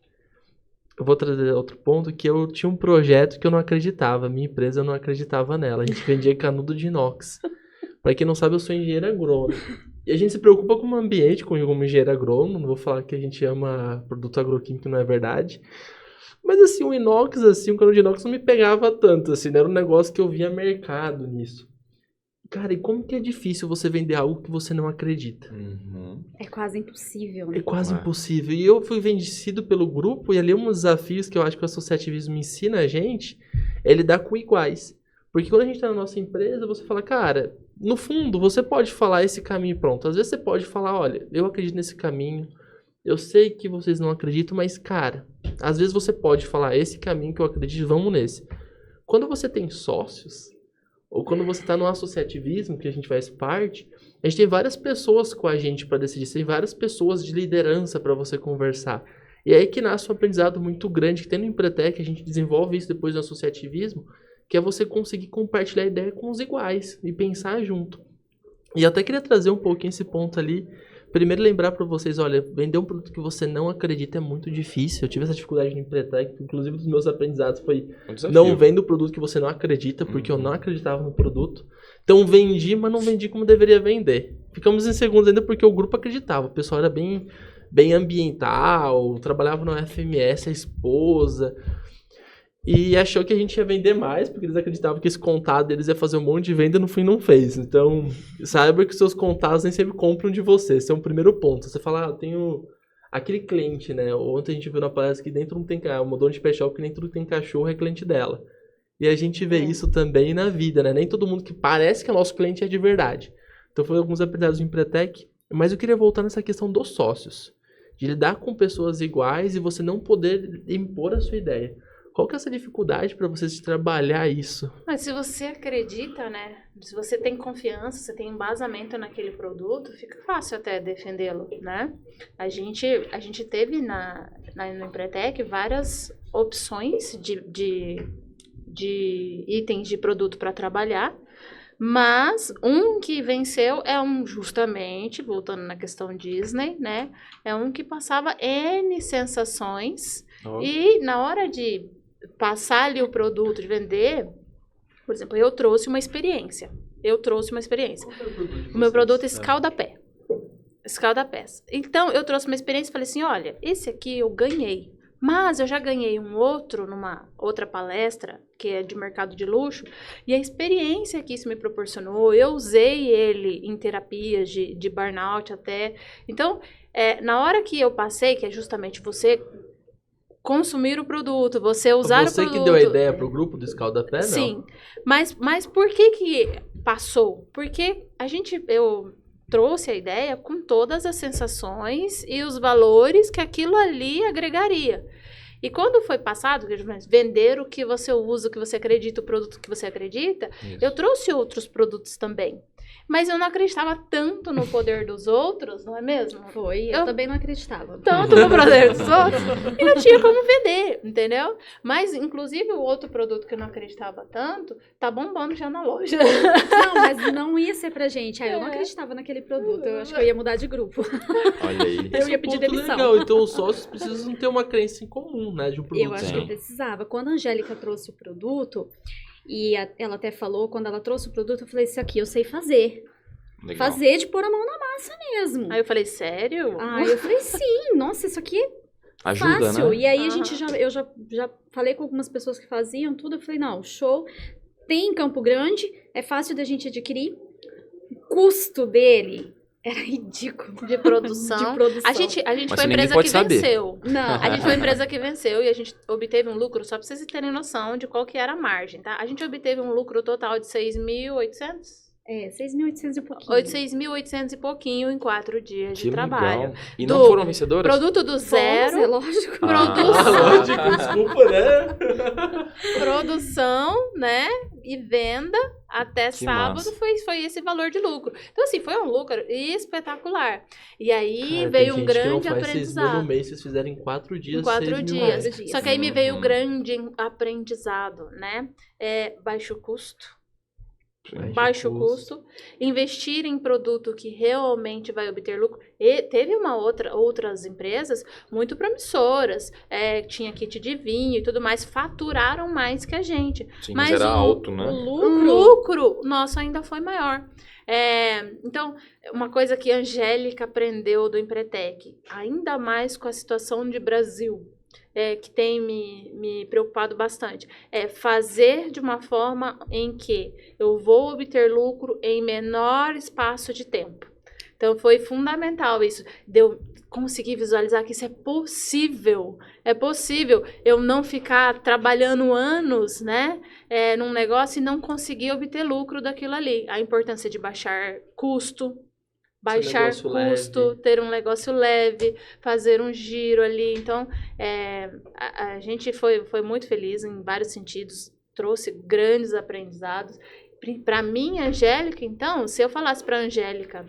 eu vou trazer outro ponto, que eu tinha um projeto que eu não acreditava, minha empresa eu não acreditava nela, a gente vendia canudo de inox. Para quem não sabe, eu sou engenheiro agrônomo. E a gente se preocupa com o ambiente, como engenheiro agrônomo. Não vou falar que a gente ama produto agroquímico, não é verdade. Mas assim, o inox, assim, o canudo de inox não me pegava tanto, assim, não era um negócio que eu via mercado nisso. Cara, e como que é difícil você vender algo que você não acredita? Uhum. É quase impossível, né? É quase impossível. E eu fui vencido pelo grupo, e ali um dos desafios que eu acho que o associativismo ensina a gente é lidar com iguais. Porque quando a gente tá na nossa empresa, você fala, cara, no fundo, você pode falar esse caminho pronto. Às vezes você pode falar, olha, eu acredito nesse caminho, eu sei que vocês não acreditam, mas, cara, às vezes você pode falar, esse caminho que eu acredito, vamos nesse. Quando você tem sócios, ou quando você está no associativismo, que a gente faz parte, a gente tem várias pessoas com a gente para decidir, tem várias pessoas de liderança para você conversar. E é aí que nasce um aprendizado muito grande, que tem no Empretec, a gente desenvolve isso depois no associativismo, que é você conseguir compartilhar a ideia com os iguais e pensar junto. E eu até queria trazer um pouquinho esse ponto ali. Primeiro lembrar para vocês, olha, vender um produto que você não acredita é muito difícil. Eu tive essa dificuldade no Empretec, inclusive um dos meus aprendizados foi não venda o produto que você não acredita, porque eu não acreditava no produto. Então vendi, mas não vendi como deveria vender. Ficamos em segundos ainda porque o grupo acreditava, o pessoal era bem ambiental, trabalhava no FMS, a esposa... E achou que a gente ia vender mais, porque eles acreditavam que esse contato deles ia fazer um monte de venda e no fim não fez. Então, saiba que os seus contatos nem sempre compram de você. Esse é um primeiro ponto. Você fala, eu tenho aquele cliente, né? Ontem a gente viu na palestra que dentro não tem uma dona de pet shop que nem tudo tem cachorro é cliente dela. E a gente vê isso também na vida, né? Nem todo mundo que parece que é nosso cliente é de verdade. Então, foi alguns aprendizados do Empretec. Mas eu queria voltar nessa questão dos sócios. De lidar com pessoas iguais e você não poder impor a sua ideia. Qual que é essa dificuldade para vocês de trabalhar isso? Mas se você acredita, né? Se você tem confiança, você tem embasamento naquele produto, fica fácil até defendê-lo, né? A gente teve no Empretec várias opções de itens de produto para trabalhar, mas um que venceu é justamente, voltando na questão Disney, né? É um que passava N sensações Ó. E na hora de passar ali o produto, de vender, por exemplo, eu trouxe uma experiência. Qual que é o produto de O meu vocês? produto é escalda-pé. Escalda-pés. Então, eu trouxe uma experiência e falei assim, olha, esse aqui eu ganhei. Mas eu já ganhei um outro numa outra palestra, que é de mercado de luxo, e a experiência que isso me proporcionou, eu usei ele em terapias de burnout até. Então, na hora que eu passei, que é justamente você consumir o produto, você usar o Você produto... que deu a ideia pro grupo do Escalda-Pé, não? Sim, mas por que passou? Porque eu trouxe a ideia com todas as sensações e os valores que aquilo ali agregaria. E quando foi passado, vender o que você usa, o que você acredita, o produto que você acredita, Isso. eu trouxe outros produtos também. Mas eu não acreditava tanto no poder dos outros, não é mesmo? Foi, eu também não acreditava. Tanto no poder dos outros, e não tinha como vender, entendeu? Mas, inclusive, o outro produto que eu não acreditava tanto, tá bombando já na loja. Não, mas não ia ser pra gente. Eu não acreditava naquele produto. Eu acho que eu ia mudar de grupo. Olha aí. Eu ia Esse é um pedir ponto demissão. legal. Então os sócios precisam ter uma crença em comum, né? De um produto. Eu acho Sim. que precisava. Quando a Angélica trouxe o produto, e ela até falou, quando ela trouxe o produto, eu falei, isso aqui eu sei fazer. Legal. Fazer de pôr a mão na massa mesmo. Aí eu falei, sério? Aí eu falei, sim, nossa, isso aqui é Ajuda, fácil. né? E aí eu já falei com algumas pessoas que faziam tudo, eu falei, não, show. Tem em Campo Grande, é fácil da gente adquirir. O custo dele era ridículo. De produção. De produção. A gente Mas foi a ninguém empresa pode que saber. venceu. Não, A gente foi a empresa que venceu e a gente obteve um lucro, só pra vocês terem noção de qual que era a margem, tá? A gente obteve um lucro total de 6.800? 6.800 e pouquinho. 6.800 e pouquinho em 4 dias Que de trabalho. legal. E Do não foram vencedoras? Produto do zero, É lógico. produção, lógico, desculpa, né? produção, né? E venda até Que sábado massa. foi esse valor de lucro. Então, assim, foi um lucro espetacular. E aí Cara, veio tem um gente que não grande faz 6.000 aprendizado. no mês, vocês fizerem em 4 dias, Em 4 6.000 dias. reais. 4 dias. Só que aí me veio o Uhum. grande aprendizado, né? Baixo custo. Baixo custo, investir em produto que realmente vai obter lucro. E teve outras empresas muito promissoras, tinha kit de vinho e tudo mais, faturaram mais que a gente. Sim, mas era o- alto, né? O lucro nosso ainda foi maior. Então, uma coisa que a Angélica aprendeu do Empretec, ainda mais com a situação de Brasil, que tem me preocupado bastante, é fazer de uma forma em que eu vou obter lucro em menor espaço de tempo. Então, foi fundamental isso, de eu conseguir visualizar que isso é possível. É possível eu não ficar trabalhando anos, né, num negócio e não conseguir obter lucro daquilo ali. A importância de baixar custo, negócio leve. ter um negócio leve, fazer um giro ali. Então, a gente foi muito feliz em vários sentidos, trouxe grandes aprendizados. Para mim, Angélica, então, se eu falasse para a Angélica,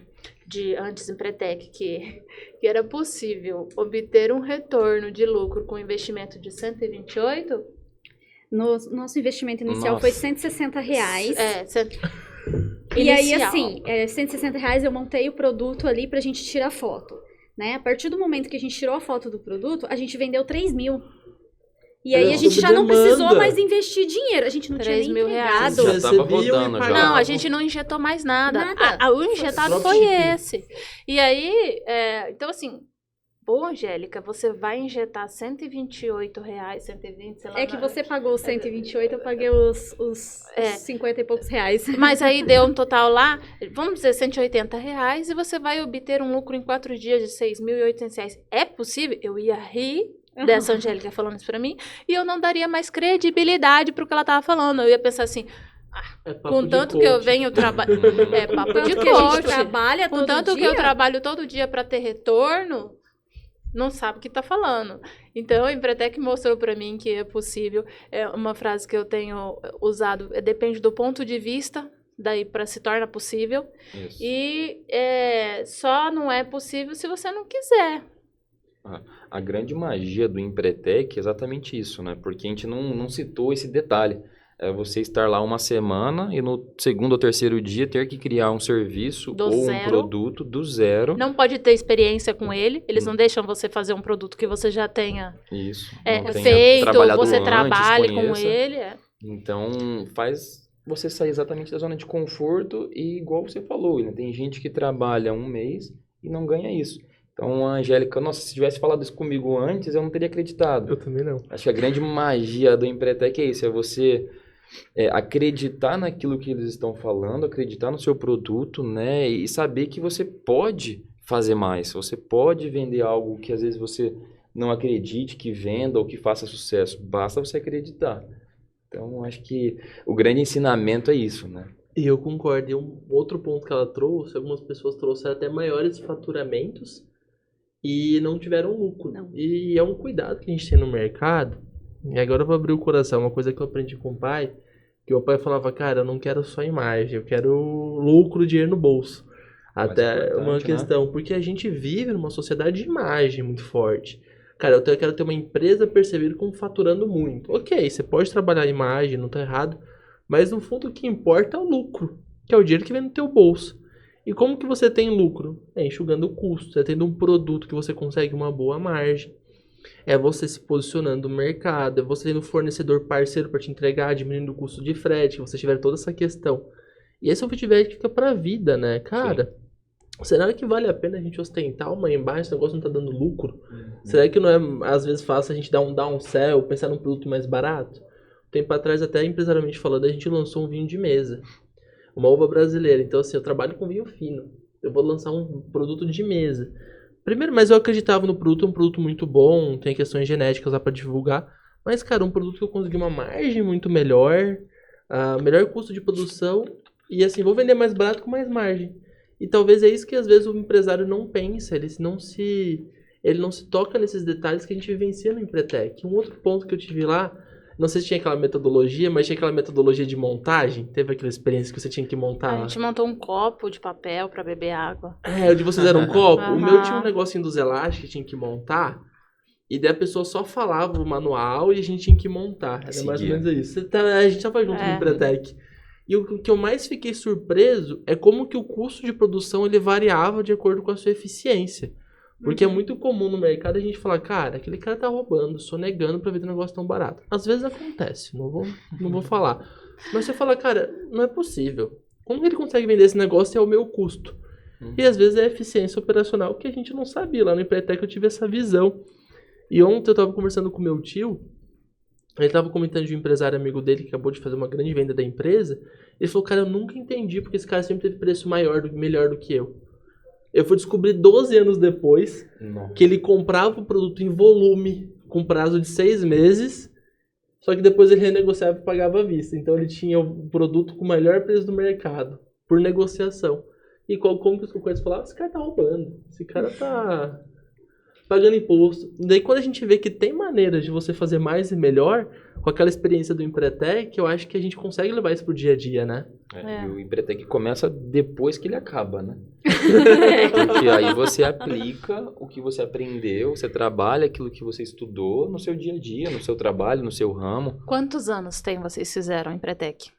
antes Empretec, que era possível obter um retorno de lucro com investimento de 128, Nosso investimento inicial Nossa. foi R$160. E inicial. aí, assim, R$160 eu montei o produto ali pra gente tirar foto, né? A partir do momento que a gente tirou a foto do produto, a gente vendeu 3.000. E aí Era a gente sob já não precisou demanda. mais investir dinheiro. A gente não tinha nem 3.000 reais. entregado. Já tava Recebiam e rodando já. pagavam. Não, a gente não injetou mais nada. Nada. O injetado foi Dropshipping. esse. E aí, então assim, pô, Angélica, você vai injetar R$128, 120, sei lá. É que você pagou os 128, eu paguei os 50 e poucos reais. Mas aí deu um total lá, vamos dizer, R$180, e você vai obter um lucro em 4 dias de R$6.800. É possível? Eu ia rir dessa Angélica falando isso pra mim, e eu não daria mais credibilidade pro que ela tava falando. Eu ia pensar assim, papo com de tanto que eu coach. venho trabalhar... É papo de Tanto que a gente coach. trabalha Com todo tanto dia. que eu trabalho todo dia para ter retorno, não sabe o que tá falando. Então, a Empretec mostrou para mim que é possível. É uma frase que eu tenho usado, depende do ponto de vista, daí para se torna possível. Isso. E só não é possível se você não quiser. A grande magia do Empretec é exatamente isso, né? Porque a gente não citou esse detalhe. é você estar lá uma semana e no segundo ou terceiro dia ter que criar um serviço Do ou zero. um produto do zero. Não pode ter experiência com ele, eles não deixam você fazer um produto que você já tenha Isso. Não tenha feito, trabalhado você antes, trabalhe com conheça. ele. Então, faz você sair exatamente da zona de conforto e, igual você falou, né? Tem gente que trabalha um mês e não ganha isso. Então, a Angélica, nossa, se tivesse falado isso comigo antes, eu não teria acreditado. Eu também não. Acho que a grande magia do Empretec é isso, é você acreditar naquilo que eles estão falando, acreditar no seu produto, né? E saber que você pode fazer mais, você pode vender algo que às vezes você não acredite que venda ou que faça sucesso, basta você acreditar. Então, acho que o grande ensinamento é isso, né? E eu concordo. E um outro ponto que ela trouxe, algumas pessoas trouxeram até maiores faturamentos e não tiveram lucro. Não. E é um cuidado que a gente tem no mercado. E agora eu vou abrir o coração, uma coisa que eu aprendi com o pai, que o pai falava, cara, eu não quero só imagem, eu quero lucro, dinheiro no bolso. Mais Até importante, uma né? questão, porque a gente vive numa sociedade de imagem muito forte. Cara, eu quero ter uma empresa percebida como faturando muito. Ok, você pode trabalhar a imagem, não tá errado, mas no fundo o que importa é o lucro, que é o dinheiro que vem no teu bolso. E como que você tem lucro? É enxugando o custo, é tendo um produto que você consegue uma boa margem. É você se posicionando no mercado, é você tendo um fornecedor parceiro para te entregar, diminuindo o custo de frete, que você tiver toda essa questão. E esse é um feedback que fica pra vida, né? Cara, será que vale a pena a gente ostentar uma imagem, esse negócio não tá dando lucro? Será que não é, às vezes, fácil a gente dar um downsell, pensar num produto mais barato? Tempo atrás, até empresarialmente falando, a gente lançou um vinho de mesa. Uma uva brasileira. Então, assim, eu trabalho com vinho fino. Eu vou lançar um produto de mesa. Primeiro, mas eu acreditava no produto, é um produto muito bom, tem questões genéticas lá pra divulgar. Mas, cara, um produto que eu consegui uma margem muito melhor, melhor custo de produção, e assim, vou vender mais barato com mais margem. E talvez é isso que às vezes o empresário não pensa, ele não se toca nesses detalhes que a gente vivencia no Empretec. Um outro ponto que eu tive lá, não sei se tinha aquela metodologia, mas tinha aquela metodologia de montagem. Teve aquela experiência que você tinha que montar A lá. gente montou um copo de papel pra beber água. É, o de vocês era um copo. O meu Aham. tinha um negocinho dos elásticos que tinha que montar. E daí a pessoa só falava o manual e a gente tinha que montar. Era mais ou Seguia. menos isso. A gente tava junto no Empretec. E o que eu mais fiquei surpreso é como que o custo de produção ele variava de acordo com a sua eficiência. Porque é muito comum no mercado a gente falar, cara, aquele cara tá roubando, sonegando pra vender um negócio tão barato. Às vezes acontece, não vou falar. Mas você fala, cara, não é possível. Como que ele consegue vender esse negócio e é o meu custo? E às vezes é eficiência operacional que a gente não sabia. Lá no Empretec eu tive essa visão. E ontem eu tava conversando com meu tio, ele tava comentando de um empresário amigo dele que acabou de fazer uma grande venda da empresa. Ele falou, cara, eu nunca entendi porque esse cara sempre teve preço melhor do que eu. Eu fui descobrir 12 anos depois que ele comprava o produto em volume, com prazo de 6 meses, só que depois ele renegociava e pagava à vista. Então ele tinha o produto com o melhor preço do mercado, por negociação. E como que os concorrentes falavam? Esse cara tá roubando, esse cara tá pagando imposto. Daí quando a gente vê que tem maneiras de você fazer mais e melhor, com aquela experiência do Empretec, eu acho que a gente consegue levar isso pro dia a dia, né? E o Empretec começa depois que ele acaba, né? Porque aí você aplica o que você aprendeu, você trabalha aquilo que você estudou no seu dia a dia, no seu trabalho, no seu ramo. Quantos anos vocês fizeram em Empretec?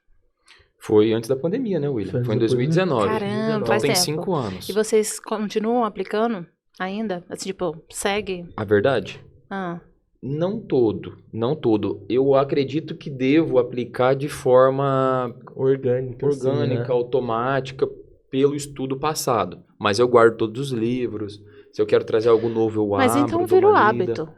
Foi antes da pandemia, né, William? Foi em 2019. Caramba, Então faz tem tempo. 5 anos. E vocês continuam aplicando ainda? Assim, tipo, segue? A verdade? Ah, Não todo. Eu acredito que devo aplicar de forma Orgânica, assim, orgânica, né? automática, pelo estudo passado. Mas eu guardo todos os livros. Se eu quero trazer algo novo, eu mas abro, então dou virou uma lida. hábito.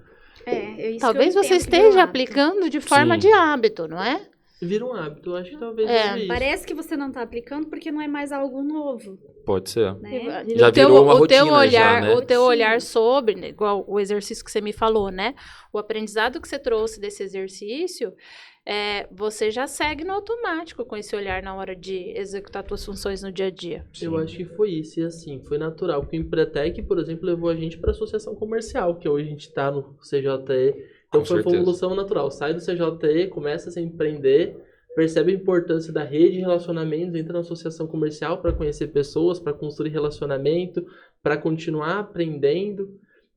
É isso Talvez que eu você entendo que virou esteja hábito. aplicando de forma Sim. de hábito, não é? Vira um hábito, eu acho que talvez É, seja isso. Parece que você não tá aplicando porque não é mais algo novo, Pode ser. né? Já virou uma rotina já, né? O teu Sim. olhar sobre, né, igual o exercício que você me falou, né? O aprendizado que você trouxe desse exercício, você já segue no automático com esse olhar na hora de executar suas funções no dia a dia. Eu acho que foi isso, e assim, foi natural. Porque o Empretec, por exemplo, levou a gente para a associação comercial, que hoje a gente está no CJE. Então Com foi uma certeza. evolução natural. Sai do CJE, começa a se empreender, percebe a importância da rede de relacionamentos, entra na associação comercial para conhecer pessoas, para construir relacionamento, para continuar aprendendo.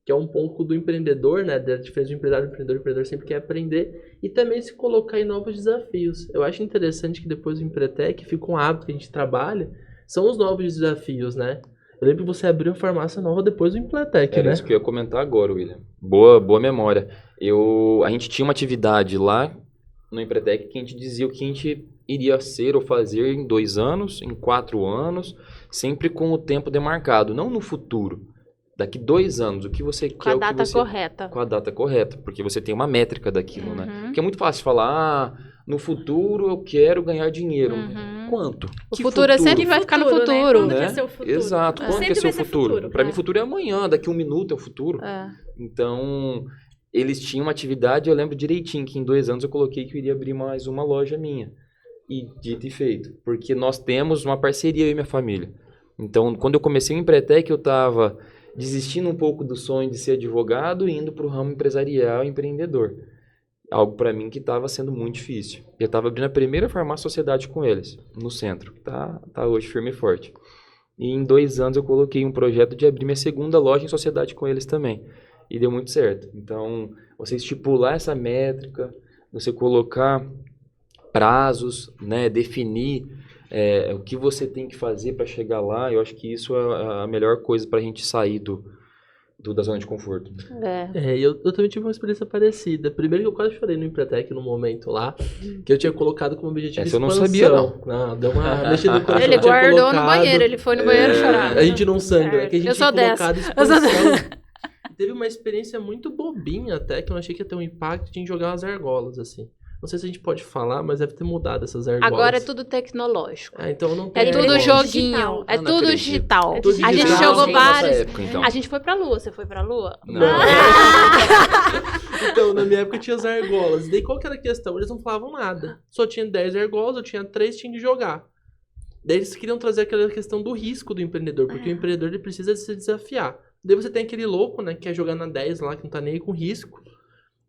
que é um pouco do empreendedor, né? Da diferença do empresário e do empreendedor. O empreendedor sempre quer aprender e também se colocar em novos desafios. Eu acho interessante que depois do Empretec fica um hábito que a gente trabalha, são os novos desafios, né? Eu lembro que você abriu a farmácia nova depois do Empretec, Era né? isso que eu ia comentar agora, William. Boa memória. A gente tinha uma atividade lá no Empretec que a gente dizia o que a gente iria ser ou fazer em 2 anos, em 4 anos, sempre com o tempo demarcado, não no futuro. Daqui 2 anos, o que você Com quer, a o que data você... correta. Com a data correta, porque você tem uma métrica daquilo, né? Uhum. Porque é muito fácil falar, no futuro eu quero ganhar dinheiro. Uhum. Quanto? O Que futuro é sempre vai ficar no Futuro, né? futuro. Quando que é né? seu futuro? Exato. Quando que é Sempre seu vai ser futuro? Para mim, é. futuro é amanhã, daqui 1 minuto é o futuro. É. Então, eles tinham uma atividade, eu lembro direitinho que em 2 anos eu coloquei que eu iria abrir mais uma loja minha. E dito e feito. Porque nós temos uma parceria, eu e minha família. Então, quando eu comecei o Empretec, eu estava desistindo um pouco do sonho de ser advogado e indo para o ramo empresarial e empreendedor. Algo para mim que estava sendo muito difícil. Eu estava abrindo a primeira farmácia sociedade com eles, no centro. Tá hoje firme e forte. E em 2 anos eu coloquei um projeto de abrir minha segunda loja em sociedade com eles também. E deu muito certo. Então, você estipular essa métrica, você colocar prazos, né, definir o que você tem que fazer para chegar lá, eu acho que isso é a melhor coisa para a gente sair da zona de conforto. Eu também tive uma experiência parecida. Primeiro que eu quase chorei no Empretec no momento lá, que eu tinha colocado como objetivo Essa eu não expansão. sabia, não. Não, deu uma mexida no coração. Ele Eu tinha guardou no colocado- banheiro, ele foi no banheiro chorar. A gente não sangra, é que a gente Eu sou tinha dessa. colocado Eu sou expansão. Teve uma experiência muito bobinha até, que eu achei que ia ter um impacto de jogar umas argolas, assim. Não sei se a gente pode falar, mas deve ter mudado essas argolas. Agora é tudo tecnológico. Então não É tem tudo argola. joguinho, Digital. é Eu não tudo acredito. digital. É tudo A gente digital. jogou Sim, nossa vários. época, então. A gente foi pra lua, você foi pra lua? Não. Então, na minha época tinha as argolas. E daí qual que era a questão? Eles não falavam nada. Só tinha 10 argolas, eu tinha 3, tinha de jogar. Daí eles queriam trazer aquela questão do risco do empreendedor, porque o empreendedor ele precisa se desafiar. Daí você tem aquele louco, né, que quer jogar na 10 lá, que não tá nem aí com risco.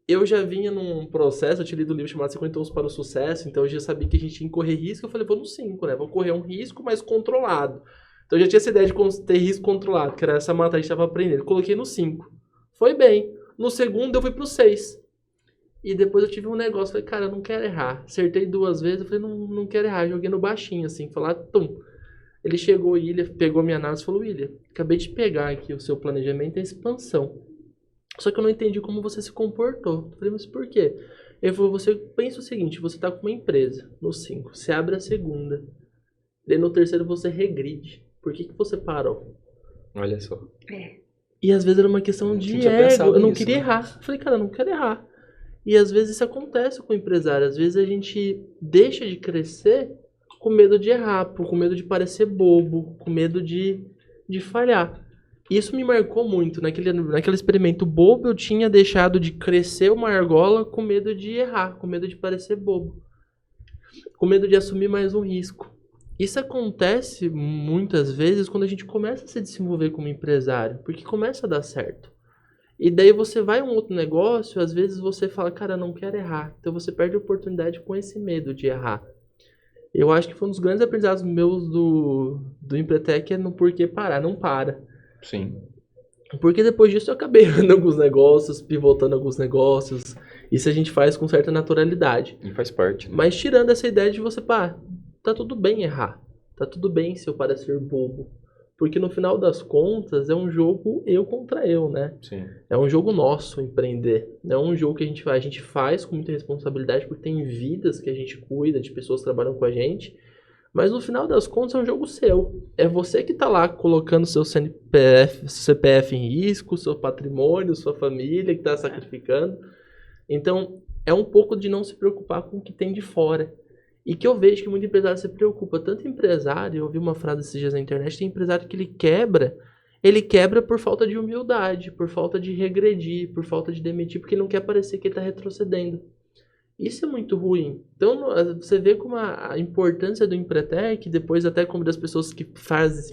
Eu já vinha num processo, eu tinha lido um livro chamado 50 Tons para o Sucesso, então eu já sabia que a gente tinha que correr risco. Eu falei, vou no 5, né? Vou correr um risco, mas controlado. Então eu já tinha essa ideia de ter risco controlado, que era essa matéria que a gente estava aprendendo. Coloquei no 5. Foi bem. No segundo eu fui pro 6. E depois eu tive um negócio, falei, cara, eu não quero errar. Acertei 2 vezes, eu falei, não quero errar. Joguei no baixinho, assim, falei, tum. Ele chegou, William, pegou minha análise e falou, William, acabei de pegar aqui o seu planejamento e a expansão. Só que eu não entendi como você se comportou. Eu falei, mas por quê? Ele falou, você pensa o seguinte, você tá com uma empresa no 5, você abre a segunda, daí no terceiro você regride. Por que você parou? Olha só. E às vezes era uma questão Eu de tinha ego, pensado eu não nisso, queria né? errar. Eu falei, cara, eu não quero errar. E às vezes isso acontece com o empresário. Às vezes a gente deixa de crescer com medo de errar, com medo de parecer bobo, com medo de falhar. Isso me marcou muito. Naquele experimento bobo, eu tinha deixado de crescer uma argola com medo de errar, com medo de parecer bobo, com medo de assumir mais um risco. Isso acontece muitas vezes quando a gente começa a se desenvolver como empresário, porque começa a dar certo. E daí você vai a um outro negócio, às vezes você fala, cara, não quero errar. Então você perde a oportunidade com esse medo de errar. Eu acho que foi um dos grandes aprendizados meus do Empretec é no porquê parar, não para. Sim. Porque depois disso eu acabei errando alguns negócios, pivotando alguns negócios. Isso a gente faz com certa naturalidade. E faz parte, né? Mas tirando essa ideia de você, pá, tá tudo bem errar. Tá tudo bem se eu parecer bobo. Porque no final das contas é um jogo eu contra eu, né? Sim. É um jogo nosso empreender. Não é um jogo que a gente faz com muita responsabilidade, porque tem vidas que a gente cuida, de pessoas que trabalham com a gente. Mas no final das contas é um jogo seu. É você que tá lá colocando seu CPF em risco, seu patrimônio, sua família que tá sacrificando. Então é um pouco de não se preocupar com o que tem de fora. E que eu vejo que muito empresário se preocupa. Tanto empresário, eu ouvi uma frase esses dias na internet, tem empresário que ele quebra por falta de humildade, por falta de regredir, por falta de demitir, porque ele não quer parecer que ele está retrocedendo. Isso é muito ruim. Então você vê como a importância do Empretec, depois até como das pessoas que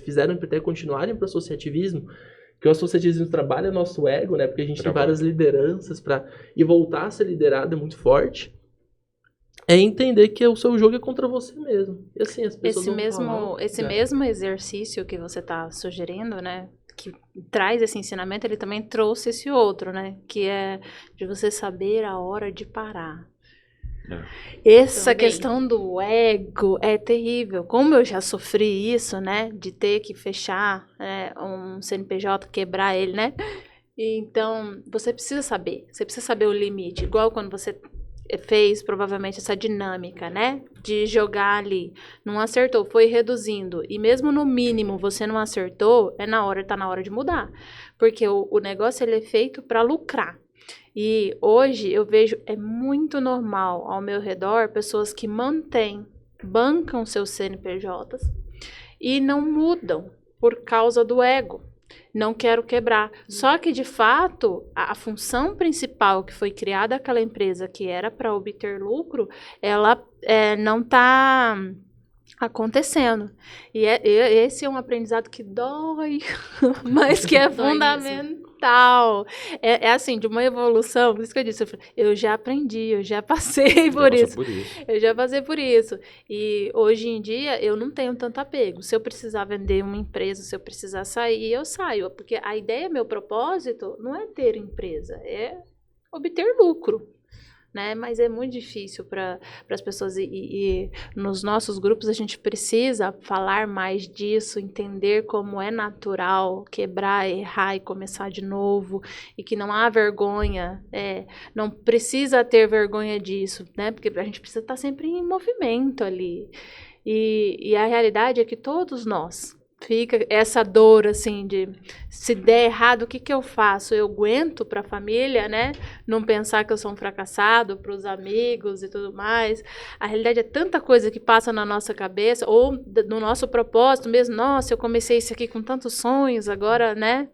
fizeram o Empretec continuarem para o associativismo, que o associativismo trabalha nosso ego, né? Porque a gente tem várias lideranças e voltar a ser liderado é muito forte. É entender que o seu jogo é contra você mesmo. E assim, as pessoas Esse mesmo exercício que você está sugerindo, né? que traz esse ensinamento, ele também trouxe esse outro, né? Que é de você saber a hora de parar. Essa Também. questão do ego é terrível. Como eu já sofri isso, né? De ter que fechar um CNPJ, quebrar ele, né? Então, você precisa saber o limite. Igual quando você fez, provavelmente, essa dinâmica, né? De jogar ali. Não acertou, foi reduzindo. E mesmo no mínimo você não acertou, tá na hora de mudar. Porque o negócio, ele é feito para lucrar. E hoje eu vejo, é muito normal ao meu redor, pessoas que bancam seus CNPJs e não mudam por causa do ego. Não quero quebrar. Só que, de fato, a função principal que foi criada aquela empresa, que era para obter lucro, ela não está acontecendo. E esse é um aprendizado que dói, mas que é Dói fundamental. É assim, de uma evolução, por isso que eu disse, eu já aprendi, eu já passei por isso. Eu já passei por isso. E hoje em dia eu não tenho tanto apego. Se eu precisar vender uma empresa, se eu precisar sair, eu saio. Porque a ideia, meu propósito, não é ter empresa, é obter lucro. Né? Mas é muito difícil para as pessoas e nos nossos grupos a gente precisa falar mais disso, entender como é natural quebrar, errar e começar de novo, e que não há vergonha, não precisa ter vergonha disso, né? Porque a gente precisa estar sempre em movimento ali, e a realidade é que todos nós fica essa dor, assim, de se der errado, o que eu faço? Eu aguento para a família, né? Não pensar que eu sou um fracassado, para os amigos e tudo mais. A realidade é tanta coisa que passa na nossa cabeça, ou no nosso propósito mesmo. Nossa, eu comecei isso aqui com tantos sonhos, agora, né?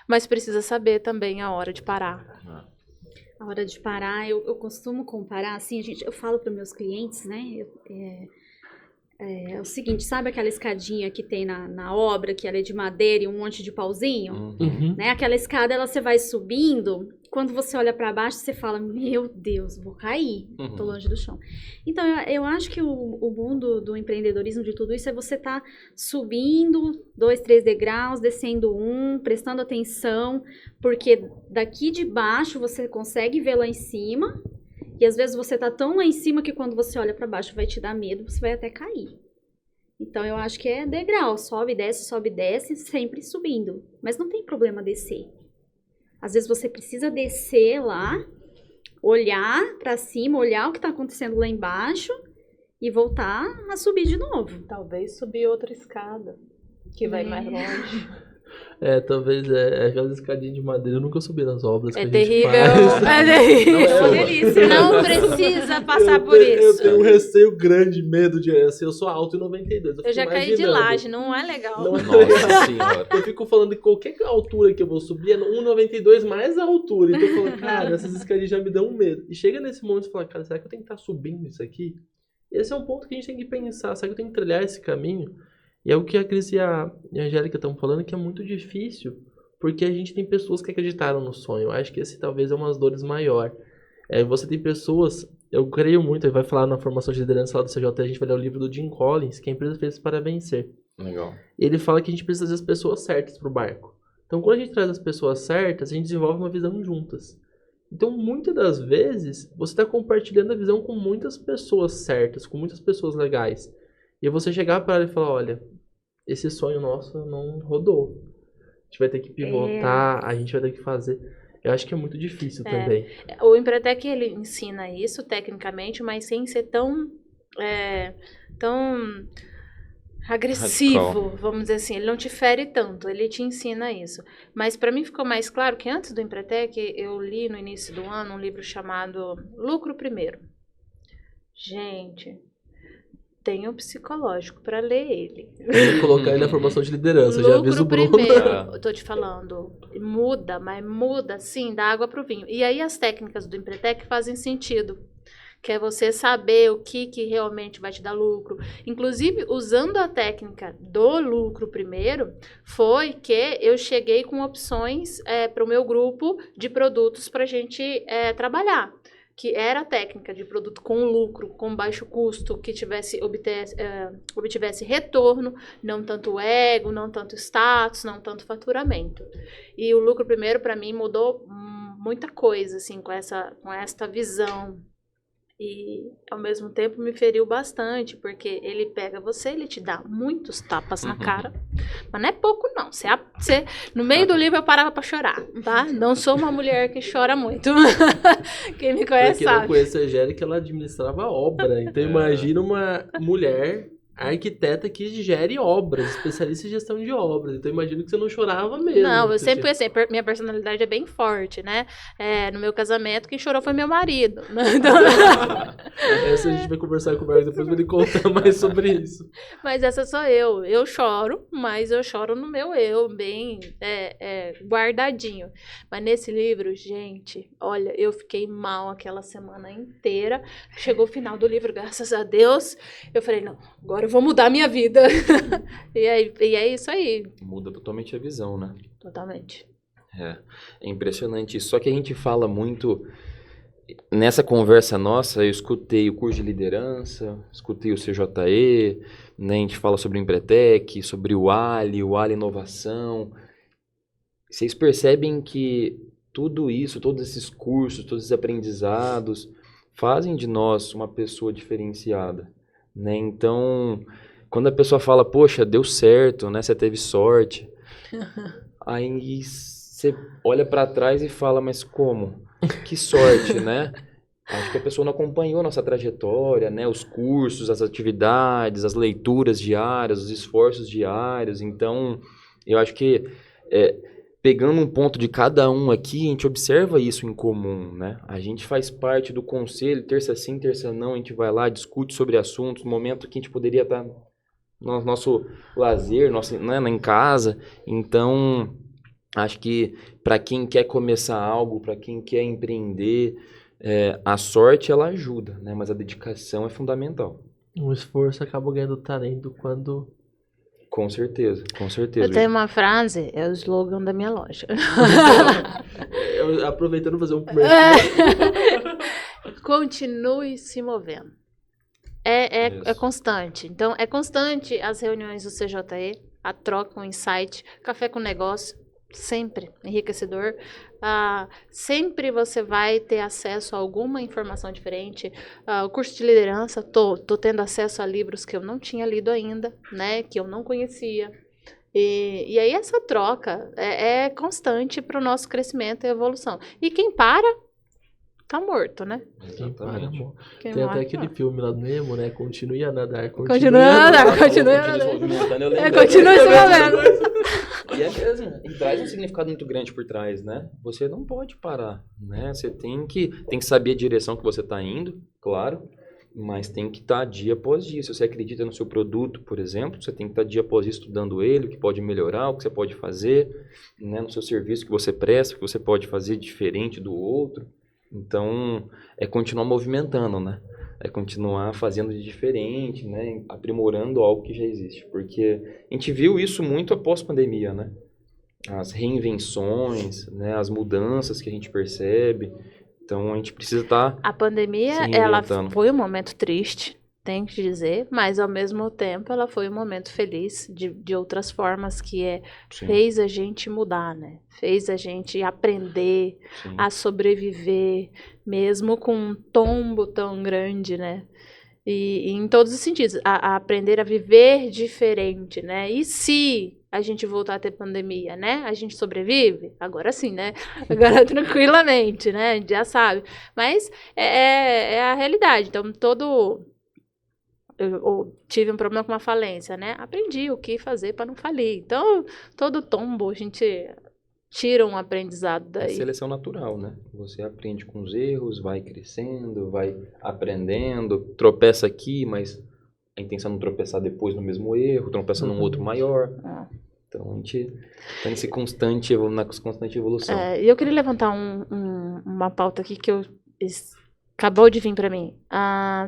Mas precisa saber também a hora de parar. A hora de parar, eu costumo comparar, assim, eu falo para meus clientes, né? É o seguinte, sabe aquela escadinha que tem na obra, que ela é de madeira e um monte de pauzinho? Uhum. Né? Aquela escada, você vai subindo, quando você olha para baixo, você fala, meu Deus, vou cair, tô longe do chão. Então, eu acho que o mundo do empreendedorismo, de tudo isso, é você tá subindo 2, 3 degraus, descendo prestando atenção, porque daqui de baixo você consegue ver lá em cima. E às vezes você tá tão lá em cima que quando você olha para baixo vai te dar medo, você vai até cair. Então eu acho que é degrau, sobe, desce, sempre subindo. Mas não tem problema descer. Às vezes você precisa descer lá, olhar para cima, olhar o que tá acontecendo lá embaixo e voltar a subir de novo. Talvez subir outra escada, que vai mais longe. Talvez aquelas escadinhas de madeira, eu nunca subi nas obras que a gente terrível, faz. é terrível. Não, É uma delícia. Não precisa passar por Eu isso. tenho um receio grande, medo de... Assim, eu sou alto em 92. Eu já caí de laje, não é legal. Não é Nossa legal. senhora. Eu fico falando que qualquer altura que eu vou subir é 1,92 mais a altura. Então eu falo, cara, essas escadinhas já me dão medo. E chega nesse momento e fala, cara, será que eu tenho que estar subindo isso aqui? Esse é um ponto que a gente tem que pensar. Será que eu tenho que trilhar esse caminho? E é o que a Cris e a Angélica estão falando, que é muito difícil, porque a gente tem pessoas que acreditaram no sonho. Eu acho que esse talvez é uma das dores maior. Você tem pessoas, eu creio muito, ele vai falar na formação de liderança lá do CJ, a gente vai ler o livro do Jim Collins, que a empresa fez para vencer. Legal. Ele fala que a gente precisa trazer as pessoas certas para o barco. Então, quando a gente traz as pessoas certas, a gente desenvolve uma visão juntas. Então, muitas das vezes, você está compartilhando a visão com muitas pessoas certas, com muitas pessoas legais. E você chegar para ela e falar, olha, esse sonho nosso não rodou. A gente vai ter que pivotar, a gente vai ter que fazer. Eu acho que é muito difícil também. O Empretec, ele ensina isso tecnicamente, mas sem ser tão agressivo, radical. Vamos dizer assim. Ele não te fere tanto, ele te ensina isso. Mas para mim ficou mais claro que antes do Empretec, eu li no início do ano um livro chamado Lucro Primeiro. Gente, tem um psicológico para ler ele. Vou colocar ele na formação de liderança, já aviso o Bruno. Primeiro, eu tô te falando, muda, mas muda sim, da água pro vinho. E aí as técnicas do Empretec fazem sentido, que é você saber o que realmente vai te dar lucro. Inclusive, usando a técnica do lucro primeiro, foi que eu cheguei com opções para o meu grupo de produtos para a gente trabalhar. que era técnica de produto com lucro, com baixo custo, que obtivesse retorno, não tanto ego, não tanto status, não tanto faturamento. E o lucro primeiro, para mim, mudou muita coisa, assim, com esta visão. E, ao mesmo tempo, me feriu bastante, porque ele pega você, ele te dá muitos tapas na cara, mas não é pouco, não. No meio do livro, eu parava pra chorar, tá? Não sou uma mulher que chora muito. Quem me conhece Pra quem não sabe. conhece a Angélica, ela administrava obra. Então, imagina uma mulher arquiteta que gere obras, especialista em gestão de obras. Então, imagino que você não chorava mesmo. Não, eu Você sempre fui assim, minha personalidade é bem forte, né? No meu casamento, quem chorou foi meu marido. Então, Essa a gente vai conversar com o Marcos depois pra ele contar mais sobre isso. mas essa sou eu. Eu choro, mas eu choro no meu eu, bem guardadinho. Mas nesse livro, gente, olha, eu fiquei mal aquela semana inteira. Chegou o final do livro, graças a Deus. Eu falei, não, agora eu vou mudar a minha vida. E é isso aí. Muda totalmente a visão, né? Totalmente. É impressionante isso. Só que a gente fala muito... Nessa conversa nossa, eu escutei o curso de liderança, escutei o CJE, né? A gente fala sobre o Empretec, sobre o Ali Inovação. Vocês percebem que tudo isso, todos esses cursos, todos esses aprendizados, fazem de nós uma pessoa diferenciada, né? Então, quando a pessoa fala, poxa, deu certo, né? Você teve sorte. Aí você olha pra trás e fala, mas como? Que sorte, né? Acho que a pessoa não acompanhou a nossa trajetória, né? Os cursos, as atividades, as leituras diárias, os esforços diários. Então, eu acho que pegando um ponto de cada um aqui, a gente observa isso em comum, né? A gente faz parte do conselho, terça sim, terça não, a gente vai lá, discute sobre assuntos, no momento que a gente poderia estar no nosso lazer, né, em casa. Então, acho que para quem quer começar algo, para quem quer empreender, a sorte ela ajuda, né? Mas a dedicação é fundamental. Um esforço acaba ganhando talento quando... Com certeza, com certeza. Eu tenho uma frase, é o slogan da minha loja. Aproveitando fazer um comercial. Continue se movendo. É Isso. constante. Então, é constante as reuniões do CJE, a troca, o insight, café com negócio, sempre enriquecedor. Sempre você vai ter acesso a alguma informação diferente. O curso de liderança, tô tendo acesso a livros que eu não tinha lido ainda, né, que eu não conhecia. E aí essa troca é constante para o nosso crescimento e evolução. E quem para, tá morto, né? Exatamente. Quem Tem até morre, aquele tá. filme lá do Nemo, né? Continue a nadar. Continue a nadar, continue a nadar. Continue se movendo. E é mesmo, e traz um significado muito grande por trás, né? Você não pode parar, né? Você tem que saber a direção que você está indo, claro, mas tem que estar dia após dia. Se você acredita no seu produto, por exemplo, você tem que estar dia após dia estudando ele, o que pode melhorar, o que você pode fazer, né? No seu serviço que você presta, o que você pode fazer diferente do outro. Então, é continuar movimentando, né? É continuar fazendo de diferente, né? Aprimorando algo que já existe. Porque a gente viu isso muito após pandemia, né? As reinvenções, né? As mudanças que a gente percebe. Então, a gente precisa estar A pandemia, se ela reinventando. foi um momento triste, tenho que dizer, mas ao mesmo tempo ela foi um momento feliz de outras formas que Sim, fez a gente mudar, né? Fez a gente aprender sim. a sobreviver, mesmo com um tombo tão grande, né? E em todos os sentidos, a aprender a viver diferente, né? E se a gente voltar a ter pandemia, né? A gente sobrevive? Agora sim, né? Agora tranquilamente, né? A gente já sabe. Mas é a realidade. Então, eu tive um problema com uma falência, né? Aprendi o que fazer para não falir. Então, todo tombo a gente tira um aprendizado É daí. seleção natural, né? Você aprende com os erros, vai crescendo, vai aprendendo, tropeça aqui, mas a intenção é não tropeçar depois no mesmo erro, tropeça num outro maior. Ah. Então a gente está nessa constante evolução. E eu queria levantar uma pauta aqui que acabou de vir para mim.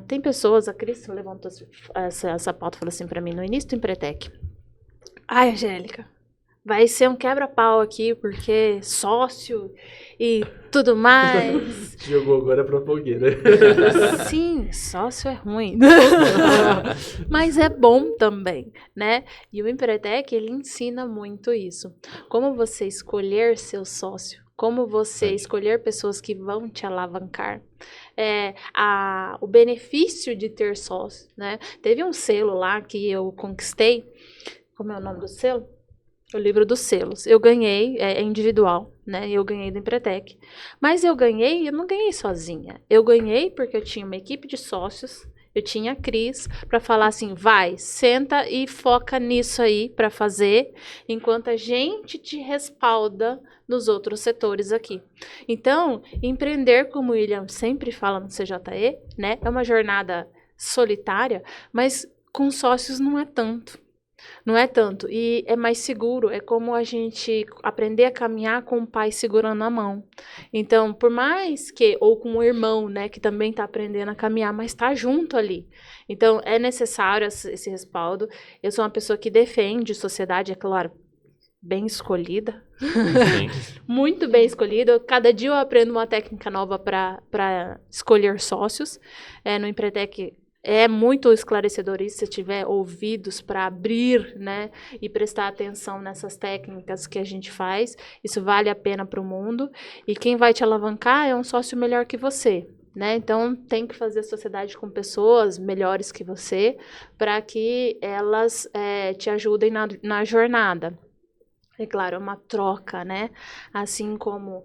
Tem pessoas, a Cris levantou essa pauta e falou assim para mim no início do Empretec. Ai, Angélica, vai ser um quebra-pau aqui, porque sócio e tudo mais. Jogou agora pra fogueira. Sim, sócio é ruim. Mas é bom também, né? E o Empretec, ele ensina muito isso. Como você escolher seu sócio, como você escolher pessoas que vão te alavancar. O benefício de ter sócio, né? Teve um selo lá que eu conquistei. Como é o nome do selo? O livro dos selos. Eu ganhei, é individual, né? Eu ganhei do Empretec. Mas eu não ganhei sozinha. Eu ganhei porque eu tinha uma equipe de sócios, eu tinha a Cris para falar assim, vai, senta e foca nisso aí para fazer, enquanto a gente te respalda nos outros setores aqui. Então, empreender, como o William sempre fala no CJE, né? É uma jornada solitária, mas com sócios não é tanto. Não é tanto, e é mais seguro, é como a gente aprender a caminhar com o pai segurando a mão. Então, por mais que, ou com o irmão, né, que também está aprendendo a caminhar, mas está junto ali. Então, é necessário esse respaldo. Eu sou uma pessoa que defende sociedade, é claro, bem escolhida. Muito bem escolhida. Cada dia eu aprendo uma técnica nova para escolher sócios. No Empretec, é muito esclarecedor isso, se tiver ouvidos para abrir, né, e prestar atenção nessas técnicas que a gente faz. Isso vale a pena para o mundo. E quem vai te alavancar é um sócio melhor que você, né? Então, tem que fazer sociedade com pessoas melhores que você para que elas te ajudem na jornada. É claro, é uma troca, né? Assim como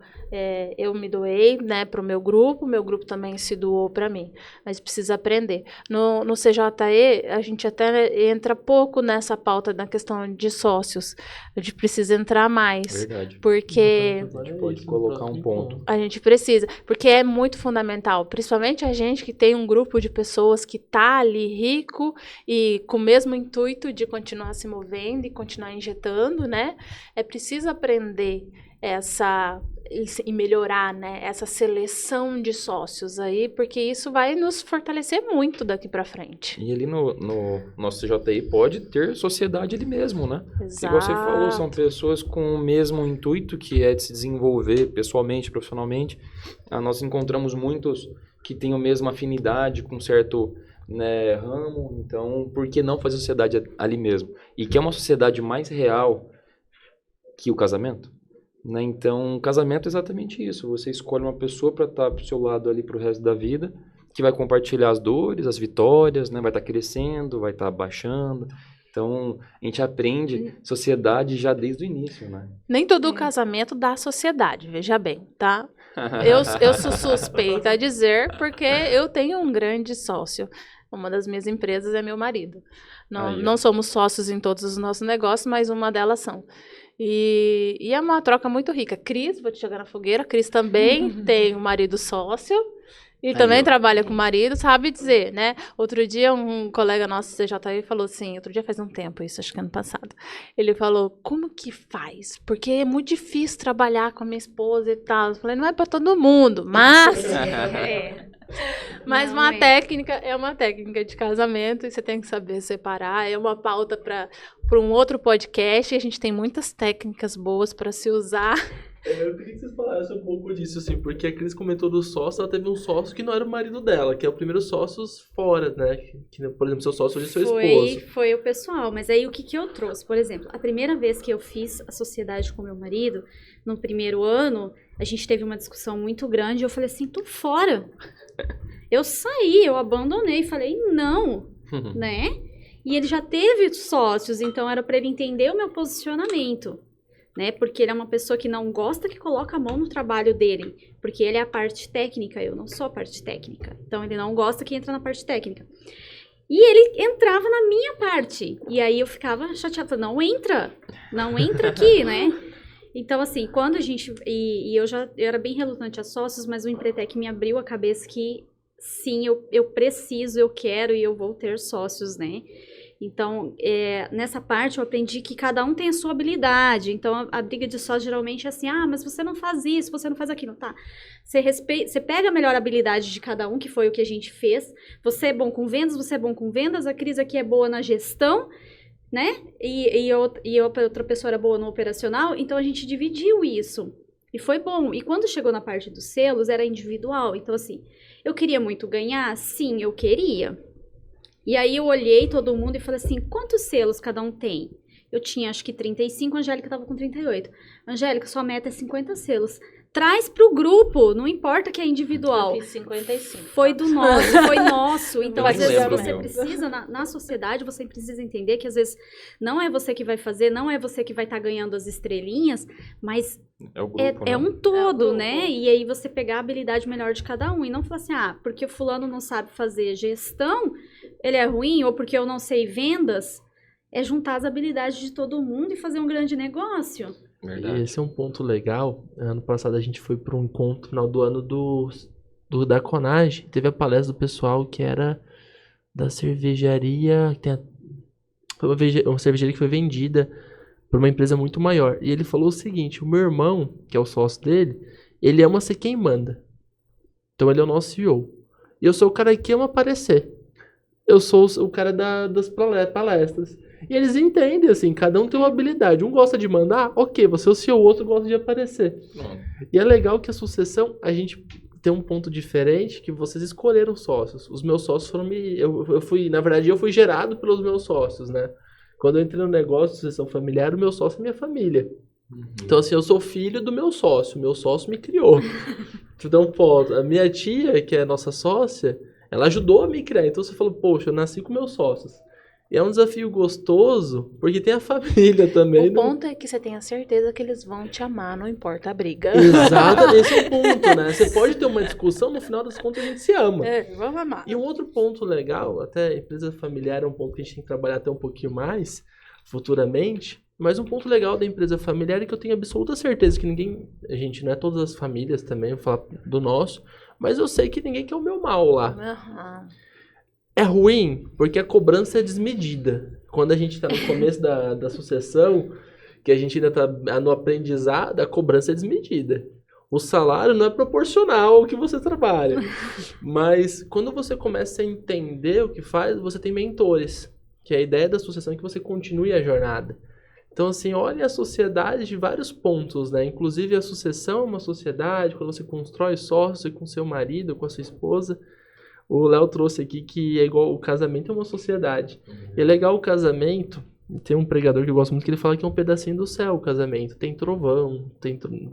eu me doei, né, para o meu grupo também se doou para mim. Mas precisa aprender. No CJE, a gente até entra pouco nessa pauta da questão de sócios. A gente precisa entrar mais. Verdade. Porque A gente pode colocar um ponto. a gente precisa, porque é muito fundamental, principalmente a gente que tem um grupo de pessoas que tá ali rico e com o mesmo intuito de continuar se movendo e continuar injetando, né? É preciso aprender e melhorar, né, essa seleção de sócios aí, porque isso vai nos fortalecer muito daqui para frente. E ali no nosso CJI pode ter sociedade ali mesmo, né? Exato. Igual você falou, são pessoas com o mesmo intuito, que é de se desenvolver pessoalmente, profissionalmente. Nós encontramos muitos que têm a mesma afinidade com certo, né, ramo, então por que não fazer sociedade ali mesmo? E que é uma sociedade mais real que o casamento, né? Então, o casamento é exatamente isso. Você escolhe uma pessoa para estar pro seu lado ali pro resto da vida, que vai compartilhar as dores, as vitórias, né? Vai estar crescendo, vai estar baixando. Então, a gente aprende sociedade já desde o início, né? Nem todo casamento dá sociedade, veja bem, tá? Eu sou suspeita a dizer, porque eu tenho um grande sócio. Uma das minhas empresas é meu marido. Não somos sócios em todos os nossos negócios, mas uma delas são. E é uma troca muito rica. Cris, vou te jogar na fogueira. Cris também tem um marido sócio. E também trabalha com o marido, sabe dizer, né? Outro dia, um colega nosso do CJI falou assim, outro dia faz um tempo isso, acho que ano passado. Ele falou, como que faz? Porque é muito difícil trabalhar com a minha esposa e tal. Eu falei, não é para todo mundo, mas... Mas técnica é uma técnica de casamento e você tem que saber separar. É uma pauta para um outro podcast. E a gente tem muitas técnicas boas para se usar. Eu queria que vocês falassem um pouco disso, assim, porque a Cris comentou do sócio, ela teve um sócio que não era o marido dela, que é o primeiro sócio fora, né? Que, por exemplo, seu sócio hoje é seu esposo. Foi o pessoal, mas aí o que eu trouxe? Por exemplo, a primeira vez que eu fiz a sociedade com meu marido, no primeiro ano, a gente teve uma discussão muito grande e eu falei assim, tô fora. Eu saí, eu abandonei, falei, não, né? E ele já teve sócios, então era para ele entender o meu posicionamento, né? Porque ele é uma pessoa que não gosta que coloca a mão no trabalho dele, porque ele é a parte técnica, eu não sou a parte técnica. Então ele não gosta que entra na parte técnica. E ele entrava na minha parte, e aí eu ficava chateada, não entra aqui, né? Então, assim, quando a gente... eu era bem relutante a sócios, mas o Empretec me abriu a cabeça que, sim, eu preciso, eu quero e eu vou ter sócios, né? Então, nessa parte eu aprendi que cada um tem a sua habilidade. Então, a briga de sócio geralmente é assim, mas você não faz isso, você não faz aquilo, tá? Você pega a melhor habilidade de cada um, que foi o que a gente fez. Você é bom com vendas, a Cris aqui é boa na gestão. né? E outra pessoa era boa no operacional, então a gente dividiu isso. E foi bom. E quando chegou na parte dos selos, era individual. Então, assim, eu queria muito ganhar? Sim, eu queria. E aí eu olhei todo mundo e falei assim, quantos selos cada um tem? Eu tinha acho que 35, a Angélica estava com 38. Angélica, sua meta é 50 selos. Traz pro grupo, não importa que é individual. Eu fiz 55. Foi do nosso, foi nosso. Então, Eu às nem vezes, lembro você meu. precisa, na sociedade, você precisa entender que às vezes não é você que vai fazer, não é você que vai estar ganhando as estrelinhas, mas É o grupo, né? é um todo, grupo. né? E aí você pegar a habilidade melhor de cada um. E não falar assim, porque o fulano não sabe fazer gestão, ele é ruim, ou porque eu não sei vendas. É juntar as habilidades de todo mundo e fazer um grande negócio. E Verdade. esse é um ponto legal. Ano passado a gente foi para um encontro, final do ano da Conage. Teve a palestra do pessoal que era da cervejaria. Foi uma cervejaria que foi vendida para uma empresa muito maior. E ele falou o seguinte: o meu irmão, que é o sócio dele, ele ama ser quem manda. Então ele é o nosso CEO. E eu sou o cara que ama aparecer. Eu sou o cara das palestras. E eles entendem, assim, cada um tem uma habilidade. Um gosta de mandar, ok, você é o CEO, o outro gosta de aparecer. E é legal que a sucessão, a gente tem um ponto diferente, que vocês escolheram sócios. Os meus sócios foram na verdade, eu fui gerado pelos meus sócios, né? Quando eu entrei no negócio de sucessão familiar, o meu sócio é minha família. Então, assim, eu sou filho do meu sócio me criou. Então, pô, a minha tia, que é nossa sócia, ela ajudou a me criar. Então, você falou, poxa, eu nasci com meus sócios. E é um desafio gostoso, porque tem a família também. O ponto é que você tenha certeza que eles vão te amar, não importa a briga. Exato, esse é o ponto, né? Você pode ter uma discussão, no final das contas a gente se ama. Vamos amar. E um outro ponto legal, até empresa familiar é um ponto que a gente tem que trabalhar até um pouquinho mais, futuramente, mas um ponto legal da empresa familiar é que eu tenho absoluta certeza que a gente não é todas as famílias também, vou falar do nosso, mas eu sei que ninguém quer o meu mal lá. Aham. É ruim, porque a cobrança é desmedida. Quando a gente está no começo da sucessão, que a gente ainda está no aprendizado, a cobrança é desmedida. O salário não é proporcional ao que você trabalha. Mas quando você começa a entender o que faz, você tem mentores. Que a ideia da sucessão é que você continue a jornada. Então, assim, olha a sociedade de vários pontos, né? Inclusive, a sucessão é uma sociedade, quando você constrói sócio com seu marido, com a sua esposa. O Léo trouxe aqui que é igual o casamento é uma sociedade. E é legal o casamento, tem um pregador que eu gosto muito que ele fala que é um pedacinho do céu o casamento. Tem trovão,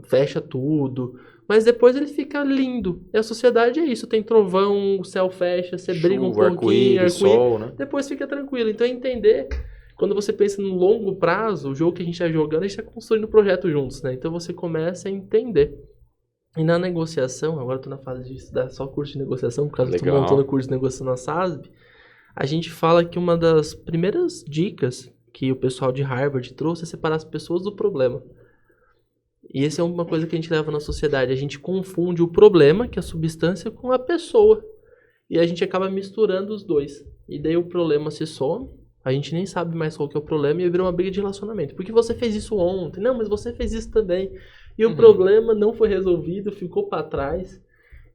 fecha tudo, mas depois ele fica lindo. E a sociedade é isso, tem trovão, o céu fecha, você briga um pouquinho, arco-íris, sol, né? depois fica tranquilo. Então é entender, quando você pensa no longo prazo, o jogo que a gente está jogando, a gente está construindo o projeto juntos, né? Então você começa a entender. E na negociação, agora eu tô na fase de estudar só curso de negociação, por causa que eu tô Legal. montando curso de negociação na SASB, a gente fala que uma das primeiras dicas que o pessoal de Harvard trouxe é separar as pessoas do problema. E essa é uma coisa que a gente leva na sociedade, a gente confunde o problema, que é a substância, com a pessoa. E a gente acaba misturando os dois. E daí o problema se some, a gente nem sabe mais qual que é o problema e vira uma briga de relacionamento. Porque você fez isso ontem, não, mas você fez isso também. E o problema não foi resolvido, ficou para trás.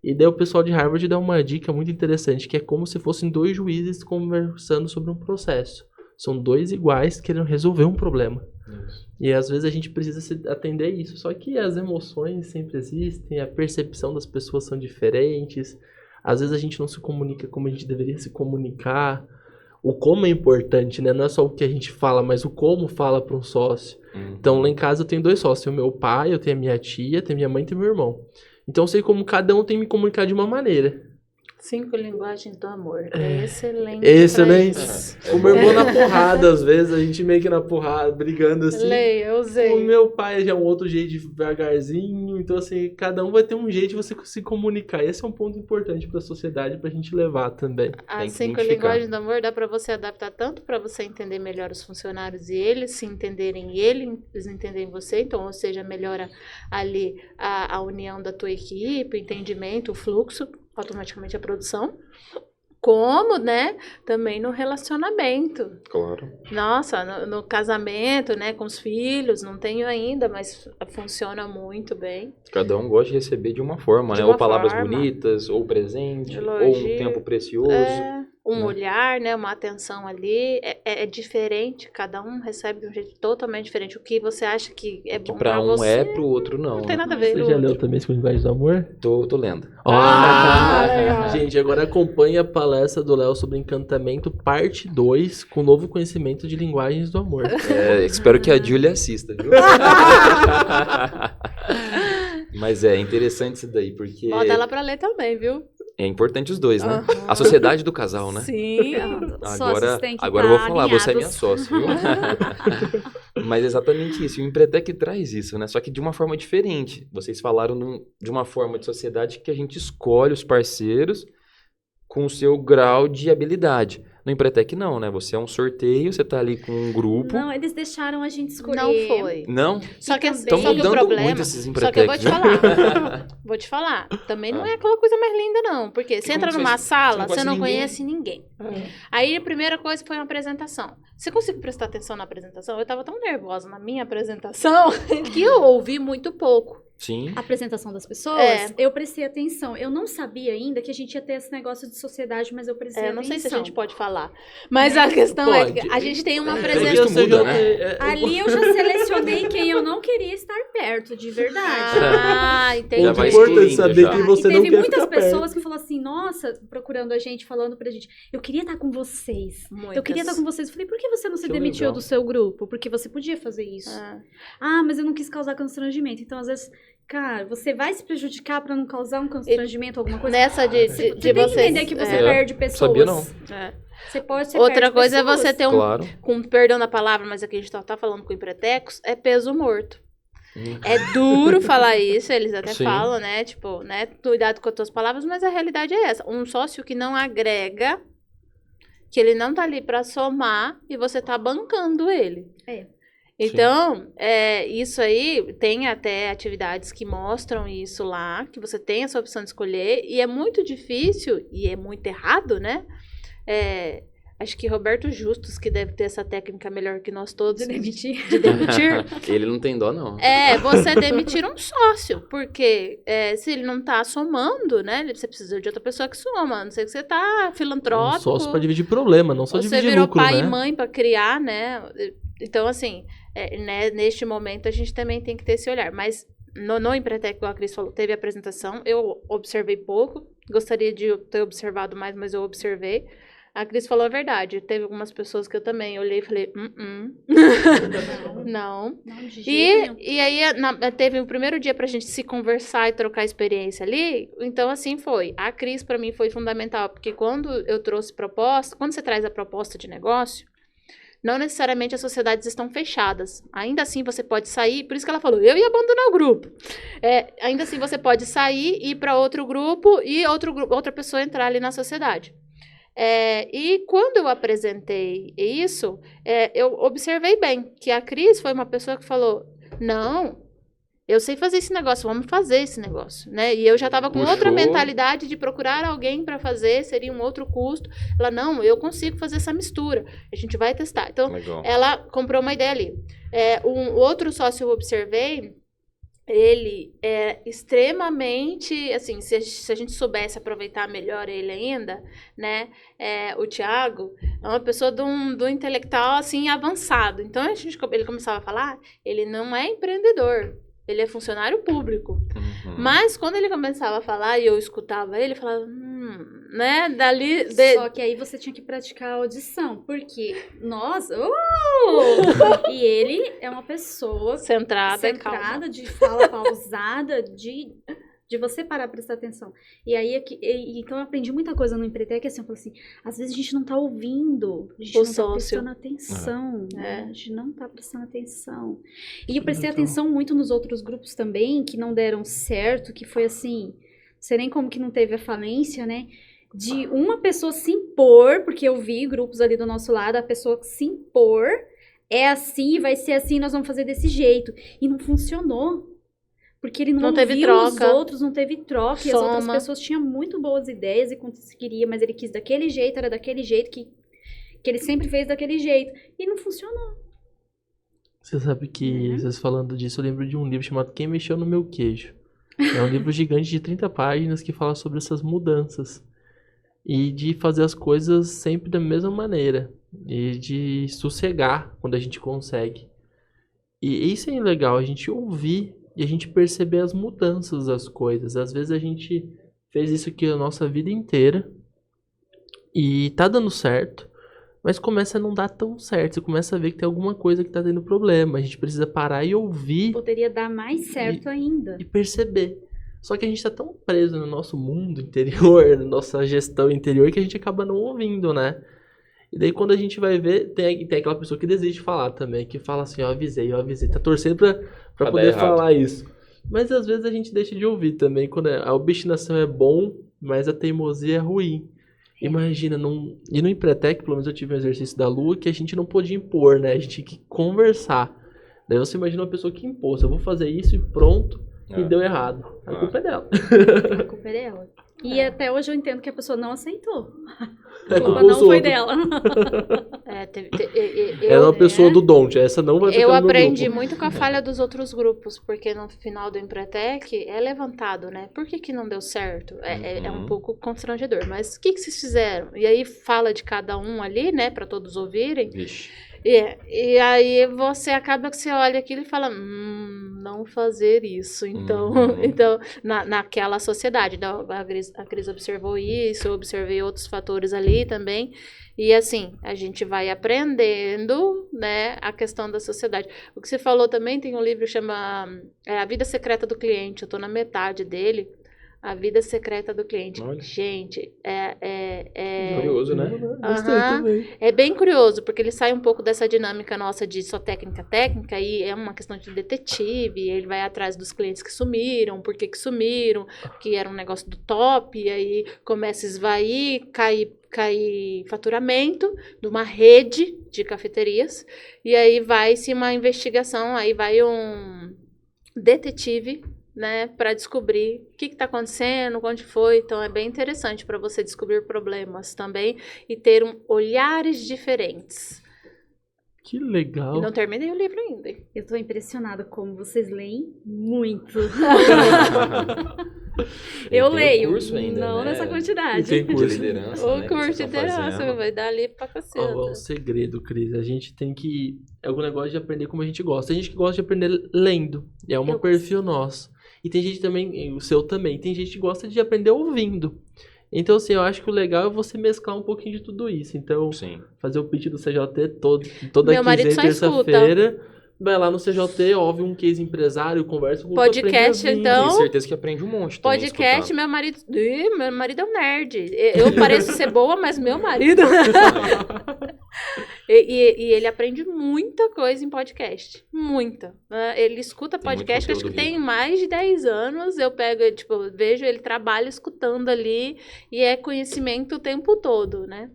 E daí o pessoal de Harvard dá uma dica muito interessante, que é como se fossem dois juízes conversando sobre um processo. São dois iguais querendo resolver um problema. Isso. E às vezes a gente precisa atender isso. Só que as emoções sempre existem, a percepção das pessoas são diferentes. Às vezes a gente não se comunica como a gente deveria se comunicar. O como é importante, né? Não é só o que a gente fala, mas o como fala para um sócio. Então, lá em casa eu tenho dois sócios. Tenho meu pai, eu tenho a minha tia, tenho minha mãe e tenho meu irmão. Então, eu sei como cada um tem que me comunicar de uma maneira. 5 linguagens do amor. É excelente. Excelente. pra isso. O meu irmão na porrada, às vezes, a gente meio que na porrada, brigando assim. Leia, eu usei. O meu pai já é um outro jeito devagarzinho. Então, assim, cada um vai ter um jeito de você se comunicar. Esse é um ponto importante para a sociedade, pra gente levar também. As Tem que 5 identificar. linguagens do amor dá para você adaptar tanto para você entender melhor os funcionários e eles se entenderem eles entenderem você, então, ou seja, melhora ali a união da tua equipe, o entendimento, o fluxo, automaticamente a produção, como, né, também no relacionamento. Claro. Nossa, no casamento, né, com os filhos, não tenho ainda, mas funciona muito bem. Cada um gosta de receber de uma forma, De né? uma Ou palavras forma. bonitas, ou presente, ou um Elogio. tempo precioso. É, um né? olhar, né, uma atenção ali, é diferente, cada um recebe de um jeito totalmente diferente. O que você acha que é Que bom pra pra um você, pro outro não. não tem Né? nada a ver. Você o já outro. leu também esse Linguagem do Amor? Tô lendo. Ah, Gente, agora acompanhe a palestra do Léo sobre encantamento, parte 2, com novo conhecimento de linguagens do amor. Espero que a Julia assista, viu? Mas é interessante isso daí, porque Bota ela pra ler também, viu? é importante os dois, né? Aham. A sociedade do casal, né? Sim. Sócios têm que Agora eu vou tá falar, você é minha alinhados. sócia, viu? Mas exatamente isso. E o Empretec traz isso, né? Só que de uma forma diferente. Vocês falaram de uma forma de sociedade que a gente escolhe os parceiros com o seu grau de habilidade. No Empretec não, né? Você é um sorteio, você tá ali com um grupo. Não, eles deixaram a gente escolher. Não foi. Não? Só que, também- Estão só que o mudando problema... muito esses Só que eu vou te Empretecs, né? falar. Vou te falar. Também não é aquela coisa mais linda, não. Porque você como entra que numa você sala, não você não conhece conhece ninguém. Aí a primeira coisa foi uma apresentação. Você conseguiu prestar atenção na apresentação? Eu tava tão nervosa na minha apresentação que eu ouvi muito pouco. Sim. A apresentação das pessoas, É. eu prestei atenção. Eu não sabia ainda que a gente ia ter esse negócio de sociedade, mas eu prestei Eu atenção. não sei se a gente pode falar. Mas a questão é Pode. que a gente tem uma Entrevista apresentação. muda, né? Ali eu já selecionei quem eu não queria estar perto, de verdade. Ah, entendi. Já vai O importante é excluindo, saber já. que você e não teve quer muitas ficar perto. pessoas que falaram assim, nossa, procurando a gente, falando pra gente, eu queria estar com vocês. Eu queria estar com vocês. Eu falei, por que você não se Que demitiu legal. do seu grupo? Porque você podia fazer isso. Ah, mas eu não quis causar constrangimento. Então, às vezes, cara, você vai se prejudicar pra não causar um constrangimento, alguma coisa? Nessa de Você de tem que vocês. entender que você É. perde pessoas. Sabia não. É. Você pode ser Outra perde coisa é pessoas. você ter um, Claro. com perdão da palavra, mas aqui a gente tá falando com empretecos, é peso morto. É duro falar isso, eles até Sim. falam, né? Tipo, né? Cuidado com as tuas palavras, mas a realidade é essa. Um sócio que não agrega, que ele não tá ali pra somar e você tá bancando ele. É. Então, isso aí, tem até atividades que mostram isso lá, que você tem essa opção de escolher, e é muito difícil, e é muito errado, né? Acho que Roberto Justus, que deve ter essa técnica melhor que nós todos, De demitir. de demitir, Ele não tem dó, não. você demitir um sócio, porque se ele não tá somando, né, você precisa de outra pessoa que soma, a não ser que você tá filantrópico, Um sócio pra dividir problema, não só você dividir virou lucro, pai né? e mãe pra criar, né, então assim, né, neste momento a gente também tem que ter esse olhar, mas no Empretec, igual a Cris falou, teve apresentação, eu observei pouco, gostaria de ter observado mais, mas eu observei. A Cris falou a verdade. Teve algumas pessoas que eu também olhei e falei, não. Não, de jeito nenhum. E aí teve o primeiro dia pra gente se conversar e trocar experiência ali. Então, assim foi. A Cris, pra mim, foi fundamental. Porque quando eu trouxe proposta, quando você traz a proposta de negócio, não necessariamente as sociedades estão fechadas. Ainda assim, você pode sair. Por isso que ela falou, eu ia abandonar o grupo. Ainda assim, você pode sair, ir para outro grupo e outra pessoa entrar ali na sociedade. E quando eu apresentei isso, eu observei bem que a Cris foi uma pessoa que falou, não, eu sei fazer esse negócio, vamos fazer esse negócio, né? E eu já estava com outra Puxou. mentalidade de procurar alguém para fazer, seria um outro custo. Ela, não, eu consigo fazer essa mistura, a gente vai testar. Então, Legal. ela comprou uma ideia ali. O outro sócio eu observei, ele é extremamente, assim, se a gente soubesse aproveitar melhor ele ainda, né, o Thiago é uma pessoa do intelectual, assim, avançado. Então, ele começava a falar, ele não é empreendedor, ele é funcionário público. Uhum. Mas, quando ele começava a falar e eu escutava ele, eu falava, né, dali... Só que aí você tinha que praticar a audição, porque nós... e ele é uma pessoa Centrada, calma. centrada, de fala pausada, de você parar pra prestar atenção. E aí, então eu aprendi muita coisa no Empretec, assim, eu falei assim, às vezes a gente não tá ouvindo, a gente O não tá sócio. prestando atenção, né? A gente não tá prestando atenção. E eu prestei Então. atenção muito nos outros grupos também, que não deram certo, que foi assim, sei nem como que não teve a falência, né? De uma pessoa se impor, porque eu vi grupos ali do nosso lado, a pessoa se impor, é assim, vai ser assim, nós vamos fazer desse jeito. E não funcionou. Porque ele não ouviu teve troca. os outros, não teve troca. E as outras Soma. pessoas tinham muito boas ideias e conseguiria, mas ele quis daquele jeito, era daquele jeito que ele sempre fez daquele jeito. E não funcionou. Você sabe que, vocês falando disso, eu lembro de um livro chamado Quem Mexeu no Meu Queijo. É um livro gigante de 30 páginas que fala sobre essas mudanças. e de fazer as coisas sempre da mesma maneira e de sossegar quando a gente consegue. E isso é legal, a gente ouvir e a gente perceber as mudanças das coisas. Às vezes a gente fez isso aqui a nossa vida inteira e tá dando certo, mas começa a não dar tão certo. Você começa a ver que tem alguma coisa que tá tendo problema. A gente precisa parar e ouvir Poderia dar mais certo ainda. e perceber. Só que a gente tá tão preso no nosso mundo interior, na nossa gestão interior, que a gente acaba não ouvindo, né? E daí quando a gente vai ver, tem aquela pessoa que desiste de falar também, que fala assim, eu avisei, tá torcendo pra Pra poder dar errado. falar isso. Mas às vezes a gente deixa de ouvir também, quando a obstinação é bom, mas a teimosia é ruim. Imagina, e no Empretec, pelo menos eu tive um exercício da Lua que a gente não podia impor, né? A gente tinha que conversar. Daí você imagina uma pessoa que impôs, eu vou fazer isso e pronto, e deu errado. A culpa é dela. A culpa é dela. E até hoje eu entendo que a pessoa não aceitou. É A culpa culpa não dos foi outros. dela. Era uma pessoa do Don't, essa não vai ficar Eu no meu aprendi grupo. muito com a falha dos outros grupos, porque no final do Empretec é levantado, né? Por que não deu certo? É um pouco constrangedor, mas o que vocês fizeram? E aí fala de cada um ali, né, para todos ouvirem. Vixe. E aí você acaba que você olha aquilo e fala, não fazer isso. Então, então naquela sociedade, a Cris observou isso, eu observei outros fatores ali também. E assim, a gente vai aprendendo, né, a questão da sociedade. O que você falou também, tem um livro que chama A Vida Secreta do Cliente, eu tô na metade dele. A Vida Secreta do Cliente. Olha. Gente, Curioso, né? Gostei também. é bem curioso, porque ele sai um pouco dessa dinâmica nossa de só técnica, e é uma questão de detetive, ele vai atrás dos clientes que sumiram, por que sumiram, que era um negócio do top, e aí começa a esvair, cair faturamento de uma rede de cafeterias, e aí vai-se uma investigação, aí vai um detetive, né, para descobrir o que está acontecendo, onde foi. Então é bem interessante para você descobrir problemas também e ter olhares diferentes. Que legal. E não terminei o livro ainda. Eu tô impressionada como vocês leem muito. Tem Eu o leio, curso ainda, não né? nessa E quantidade. tem De curso. liderança, O né, que curso você de tá liderança fazendo. vai dar livro pra caceta. Ó, o segredo, Cris, a gente tem que... É algum negócio de aprender como a gente gosta. Tem gente que gosta de aprender lendo. É um Eu perfil nosso. E tem gente também, o seu também, tem gente que gosta de aprender ouvindo. Então, assim, eu acho que o legal é você mesclar um pouquinho de tudo isso. Então, Sim. fazer o pitch do CJT toda Meu marido quinzena e só escuta. terça-feira. Vai lá no CJT, ouve um case empresário, conversa com Podcast, então. Tenho certeza que aprende um monte também Podcast, escutando. meu marido é um nerd. Eu pareço ser boa, mas meu marido... e ele aprende muita coisa em podcast. Muita. Ele escuta Tem muito podcast, acho que conteúdo tem mais de 10 anos. Eu pego, vejo ele trabalha escutando ali e é conhecimento o tempo todo, né?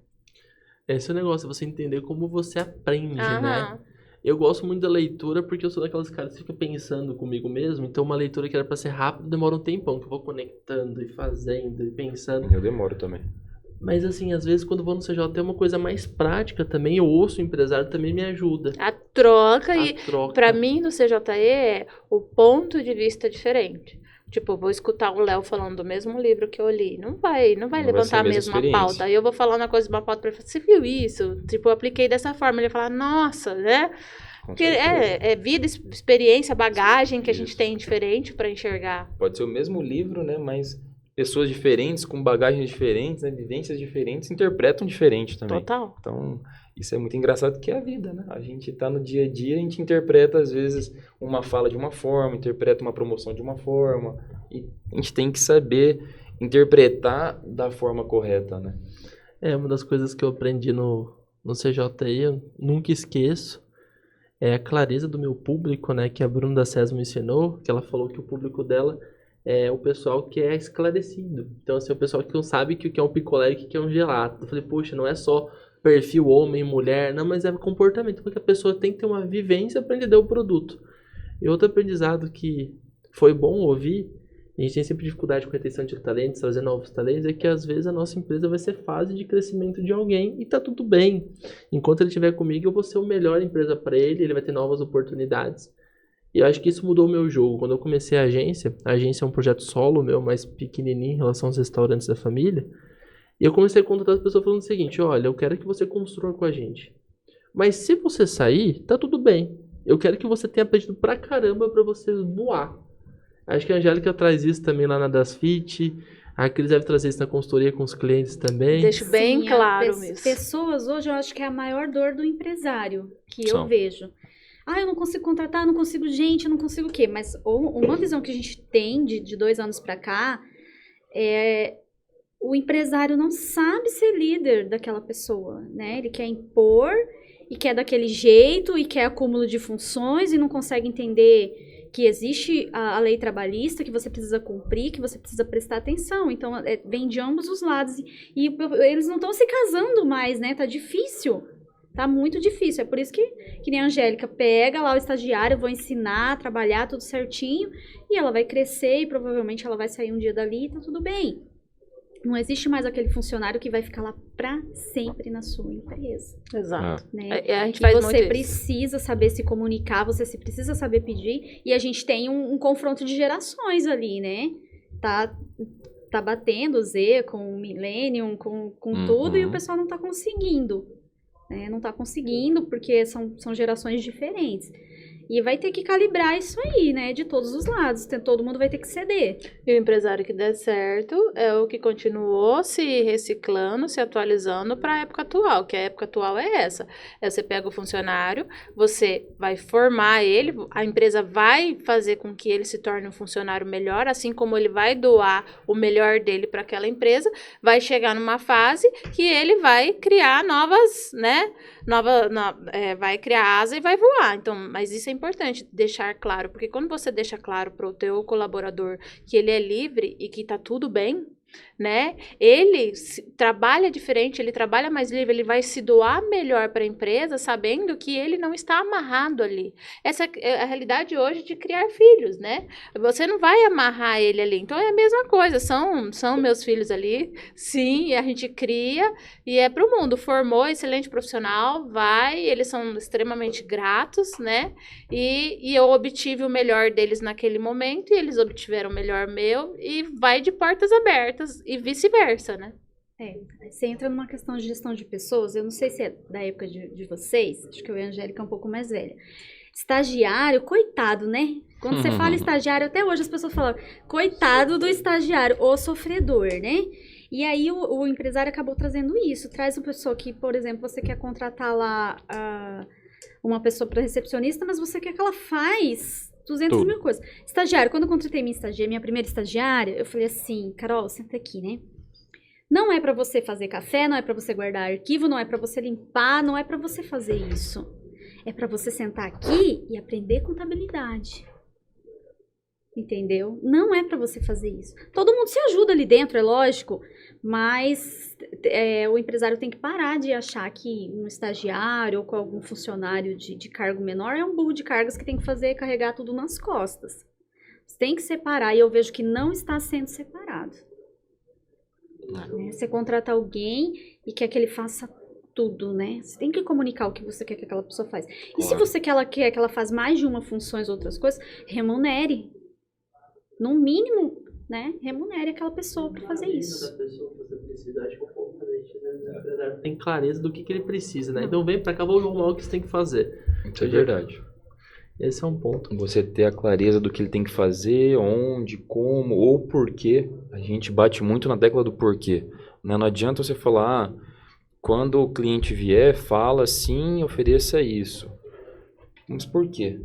Esse é o negócio, você entender como você aprende, né? Aham. Eu gosto muito da leitura porque eu sou daquelas caras que ficam pensando comigo mesmo. Então, uma leitura que era pra ser rápida demora um tempão, que eu vou conectando e fazendo e pensando. Eu demoro também. Mas, assim, às vezes, quando eu vou no CJT é uma coisa mais prática também. Eu ouço o empresário, também me ajuda. A troca A e troca. pra mim no CJE é o ponto de vista diferente. Tipo, eu vou escutar o Léo falando do mesmo livro que eu li. Não vai Não vai ser levantar a a mesma mesma experiência. pauta. Aí eu vou falar uma coisa de uma pauta pra ele. Você viu isso? Tipo, eu apliquei dessa forma. Ele vai falar, nossa, né? Com Porque certeza. é vida, experiência, bagagem que a gente Isso. tem diferente pra enxergar. Pode ser o mesmo livro, né? Mas pessoas diferentes, com bagagens diferentes, né, vivências diferentes, interpretam diferente também. Total. Então, isso é muito engraçado, que é a vida, né? A gente tá no dia a dia, a gente interpreta, às vezes, uma fala de uma forma, interpreta uma promoção de uma forma, e a gente tem que saber interpretar da forma correta, né? É, uma das coisas que eu aprendi no CJI, eu nunca esqueço, é a clareza do meu público, né? Que a Bruna da SES me ensinou, que ela falou que o público dela é o pessoal que é esclarecido. Então, assim, o pessoal que não sabe o que é um picolé e o que é um gelato. Eu falei, poxa, não é só perfil homem, mulher, não, mas é comportamento, porque a pessoa tem que ter uma vivência para entender o produto. E outro aprendizado que foi bom ouvir, a gente tem sempre dificuldade com retenção de talentos, trazer novos talentos, é que às vezes a nossa empresa vai ser fase de crescimento de alguém e tá tudo bem. Enquanto ele estiver comigo, eu vou ser a melhor empresa para ele, ele vai ter novas oportunidades. E eu acho que isso mudou o meu jogo. Quando eu comecei a agência é um projeto solo meu, mais pequenininho em relação aos restaurantes da família, E eu comecei a contratar as pessoas falando o seguinte, olha, eu quero que você construa com a gente. Mas se você sair, tá tudo bem. Eu quero que você tenha aprendido pra caramba pra você voar. Acho que a Angélica traz isso também lá na DasFit. A Cris deve trazer isso na consultoria com os clientes também. Deixo bem Sim, claro as isso. pessoas hoje eu acho que é a maior dor do empresário que São. eu vejo. Ah, eu não consigo contratar, eu não consigo gente, eu não consigo o quê? Mas uma visão que a gente tem de 2 anos pra cá é o empresário não sabe ser líder daquela pessoa, né? Ele quer impor e quer daquele jeito e quer acúmulo de funções e não consegue entender que existe a lei trabalhista, que você precisa cumprir, que você precisa prestar atenção. Então, vem de ambos os lados. E eles não estão se casando mais, né? Tá difícil. Tá muito difícil. É por isso que nem a Angélica pega lá o estagiário, vou ensinar, trabalhar tudo certinho, e ela vai crescer e provavelmente ela vai sair um dia dali e tá tudo bem. Não existe mais aquele funcionário que vai ficar lá pra sempre na sua empresa. Exato. Né? A gente E faz muito você isso. precisa saber se comunicar, você precisa saber pedir, e a gente tem um confronto de gerações ali, né? Tá batendo o Z com o Millennium, com tudo, e o pessoal não tá conseguindo. Né? Não tá conseguindo, porque são gerações diferentes. E vai ter que calibrar isso aí, né? De todos os lados. Todo mundo vai ter que ceder. E o empresário que der certo é o que continuou se reciclando, se atualizando para a época atual, que a época atual é essa. Você pega o funcionário, você vai formar ele, a empresa vai fazer com que ele se torne um funcionário melhor, assim como ele vai doar o melhor dele para aquela empresa, vai chegar numa fase que ele vai criar novas, né? Vai criar asa e vai voar. Então, mas isso é importante deixar claro, porque quando você deixa claro para o teu colaborador que ele é livre e que tá tudo bem, né? Ele trabalha diferente, ele trabalha mais livre, ele vai se doar melhor para a empresa, sabendo que ele não está amarrado ali. Essa é a realidade hoje de criar filhos, né? Você não vai amarrar ele ali. Então é a mesma coisa, são meus filhos ali, sim, a gente cria e é pro mundo. Formou excelente profissional, eles são extremamente gratos, né? E eu obtive o melhor deles naquele momento e eles obtiveram o melhor meu e vai de portas abertas e vice-versa, né? Você entra numa questão de gestão de pessoas, eu não sei se é da época de vocês, acho que eu e a Angélica é um pouco mais velha. Estagiário, coitado, né? Quando você fala estagiário, até hoje as pessoas falam, coitado do estagiário, o sofredor, né? E aí o empresário acabou trazendo isso, traz uma pessoa que, por exemplo, você quer contratar lá uma pessoa para recepcionista, mas você quer que ela faz 200 mil coisas. Estagiário, quando eu contratei minha primeira estagiária, eu falei assim, Carol, senta aqui, né? Não é pra você fazer café, não é pra você guardar arquivo, não é pra você limpar, não é pra você fazer isso. É pra você sentar aqui e aprender contabilidade. Entendeu? Não é pra você fazer isso. Todo mundo se ajuda ali dentro, é lógico, mas o empresário tem que parar de achar que um estagiário ou com algum funcionário de cargo menor é um burro de cargas que tem que carregar tudo nas costas. Você tem que separar, e eu vejo que não está sendo separado. Né? Você contrata alguém e quer que ele faça tudo, né? Você tem que comunicar o que você quer que aquela pessoa faça. E se você quer que ela faça mais de uma funções, outras coisas, remunere. No mínimo, né? Remunere aquela pessoa para fazer isso. Tem clareza do que ele precisa, né? Então vem pra cá, vou arrumar o que você tem que fazer. Isso é verdade. Esse é um ponto. Você ter a clareza do que ele tem que fazer, onde, como ou porquê. A gente bate muito na tecla do porquê. Não adianta você falar, quando o cliente vier, fala assim, ofereça isso. Mas por quê?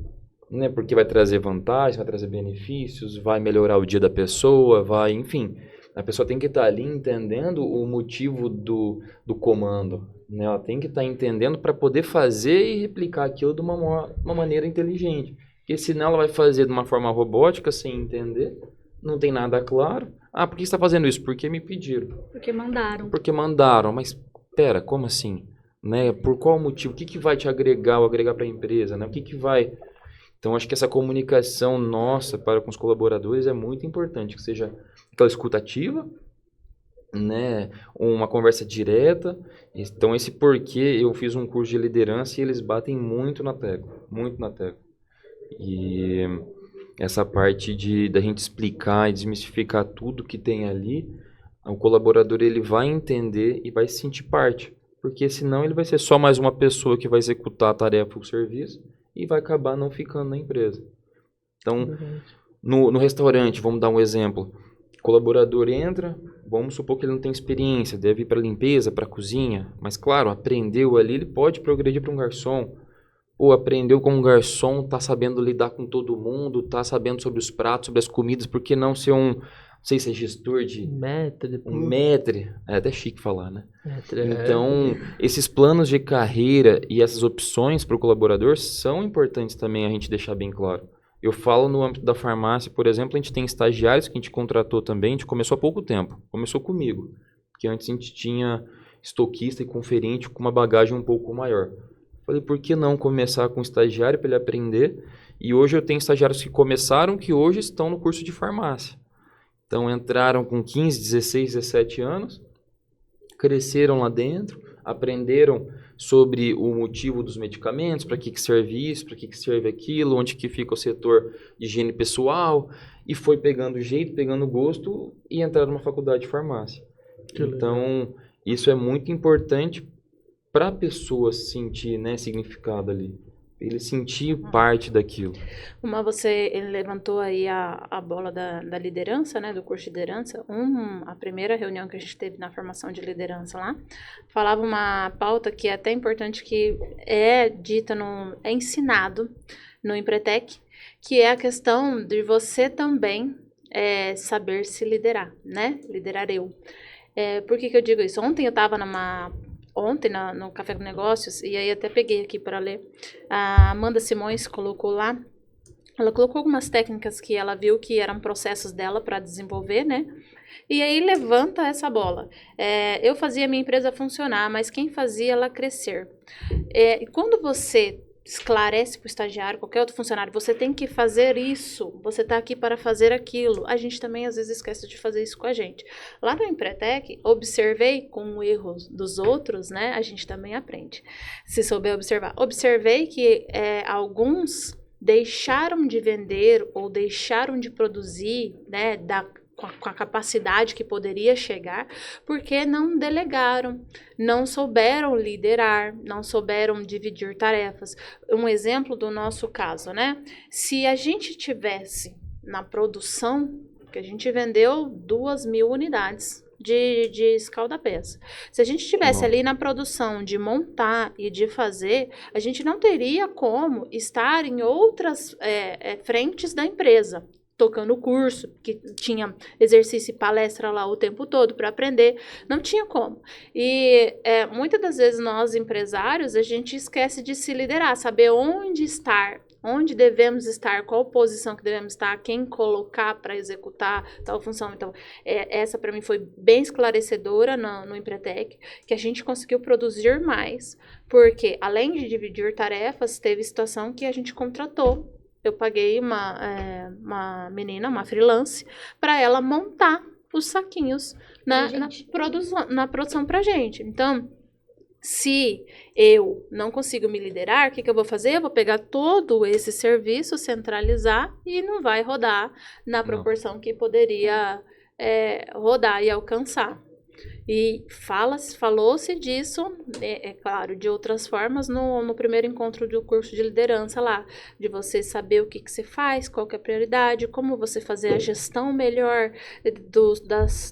Né? Porque vai trazer vantagens, vai trazer benefícios, vai melhorar o dia da pessoa, enfim. A pessoa tem que estar ali entendendo o motivo do comando. Né? Ela tem que estar entendendo para poder fazer e replicar aquilo de uma maneira inteligente. Porque senão ela vai fazer de uma forma robótica, sem entender, não tem nada claro. Ah, por que você está fazendo isso? Porque me pediram. Porque mandaram. Porque mandaram, mas pera, como assim? Né? Por qual motivo? O que vai te agregar ou agregar para a empresa? Né? O que vai... Então, acho que essa comunicação nossa para com os colaboradores é muito importante, que seja aquela escuta ativa, né? Uma conversa direta. Então, esse porquê, eu fiz um curso de liderança e eles batem muito na tecla, muito na tecla. E essa parte da gente explicar e desmistificar tudo que tem ali, o colaborador ele vai entender e vai se sentir parte. Porque senão ele vai ser só mais uma pessoa que vai executar a tarefa ou o serviço e vai acabar não ficando na empresa. Então, no restaurante, vamos dar um exemplo. O colaborador entra, vamos supor que ele não tem experiência, deve ir para limpeza, para cozinha, mas claro, aprendeu ali, ele pode progredir para um garçom. Ou aprendeu como garçom, tá sabendo lidar com todo mundo, tá sabendo sobre os pratos, sobre as comidas, por que não ser não sei se é gestor de... Maître. É até chique falar, né? Então, esses planos de carreira e essas opções para o colaborador são importantes também a gente deixar bem claro. Eu falo no âmbito da farmácia, por exemplo, a gente tem estagiários que a gente contratou também, a gente começou há pouco tempo, começou comigo, porque antes a gente tinha estoquista e conferente com uma bagagem um pouco maior. Falei, por que não começar com um estagiário para ele aprender? E hoje eu tenho estagiários que começaram, que hoje estão no curso de farmácia. Então entraram com 15, 16, 17 anos, cresceram lá dentro, aprenderam sobre o motivo dos medicamentos, para que serve isso, para que serve aquilo, onde que fica o setor de higiene pessoal, e foi pegando jeito, pegando gosto e entraram numa faculdade de farmácia. Então, isso é muito importante para a pessoa sentir, né, significado ali. Ele sentir parte daquilo. Ele levantou aí a bola da liderança, né, do curso de liderança. A primeira reunião que a gente teve na formação de liderança lá, falava uma pauta que é até importante, que é dita, é ensinado no Empretec, que é a questão de você também saber se liderar, né? Liderar eu. Por que eu digo isso? Ontem eu estava no Café com Negócios, e aí até peguei aqui para ler, a Amanda Simões colocou lá, ela colocou algumas técnicas que ela viu que eram processos dela para desenvolver, né? E aí levanta essa bola. Eu fazia a minha empresa funcionar, mas quem fazia ela crescer? E quando você esclarece para o estagiário, qualquer outro funcionário, você tem que fazer isso, você está aqui para fazer aquilo. A gente também às vezes esquece de fazer isso com a gente. Lá no Empretec, observei com erros dos outros, né? A gente também aprende, se souber observar. Observei que alguns deixaram de vender ou deixaram de produzir, né, com a capacidade que poderia chegar, porque não delegaram, não souberam liderar, não souberam dividir tarefas. Um exemplo do nosso caso, né? Se a gente tivesse na produção, que a gente vendeu 2.000 unidades de escalda-peça. Se a gente estivesse ali na produção de montar e de fazer, a gente não teria como estar em outras frentes da empresa, tocando curso, que tinha exercício e palestra lá o tempo todo para aprender, não tinha como. E muitas das vezes nós, empresários, a gente esquece de se liderar, saber onde estar, onde devemos estar, qual posição que devemos estar, quem colocar para executar tal função. Então, essa para mim foi bem esclarecedora no Empretec, que a gente conseguiu produzir mais, porque além de dividir tarefas, teve situação que a gente contratou. Eu paguei uma menina, uma freelance, para ela montar os saquinhos na produção pra gente. Então, se eu não consigo me liderar, o que eu vou fazer? Eu vou pegar todo esse serviço, centralizar e não vai rodar na proporção que poderia rodar e alcançar. E falou-se disso, claro, de outras formas, no primeiro encontro do curso de liderança lá, de você saber o que você faz, qual que é a prioridade, como você fazer a gestão melhor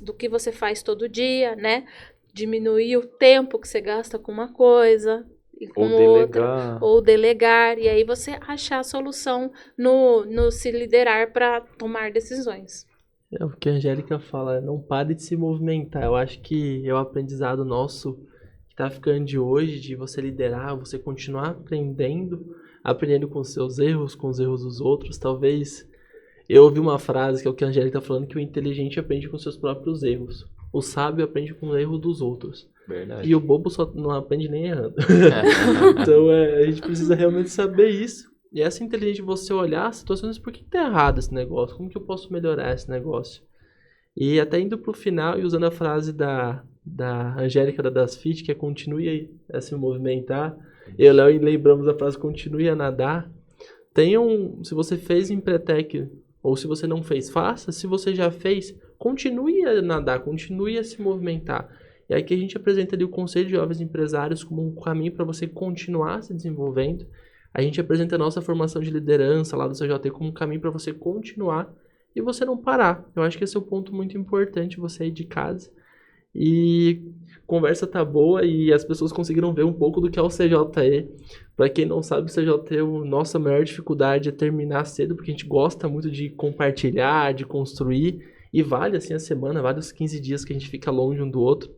do que você faz todo dia, né? Diminuir o tempo que você gasta com uma coisa e com outra, ou delegar, e aí você achar a solução no se liderar para tomar decisões. É o que a Angélica fala, não pare de se movimentar. Eu acho que é o aprendizado nosso que está ficando de hoje, de você liderar, você continuar aprendendo com os seus erros, com os erros dos outros. Talvez eu ouvi uma frase que é o que a Angélica está falando, que o inteligente aprende com seus próprios erros. O sábio aprende com o erro dos outros. Verdade. E o bobo só não aprende nem errando. Então a gente precisa realmente saber isso. E essa inteligência de você olhar as situações, por que tá errado esse negócio? Como que eu posso melhorar esse negócio? E até indo pro final e usando a frase da Angélica da DasFit, que é continue a se movimentar. Eu e o Léo lembramos a frase continue a nadar. Se você fez Empretec ou se você não fez, faça. Se você já fez, continue a nadar, continue a se movimentar. E aqui a gente apresenta ali o Conselho de Jovens Empresários como um caminho para você continuar se desenvolvendo. A gente apresenta a nossa formação de liderança lá do CJT como um caminho para você continuar e você não parar. Eu acho que esse é um ponto muito importante, você aí de casa. E a conversa tá boa e as pessoas conseguiram ver um pouco do que é o CJE. Para quem não sabe, o CJE, a nossa maior dificuldade é terminar cedo, porque a gente gosta muito de compartilhar, de construir, e vale assim a semana, vale os 15 dias que a gente fica longe um do outro.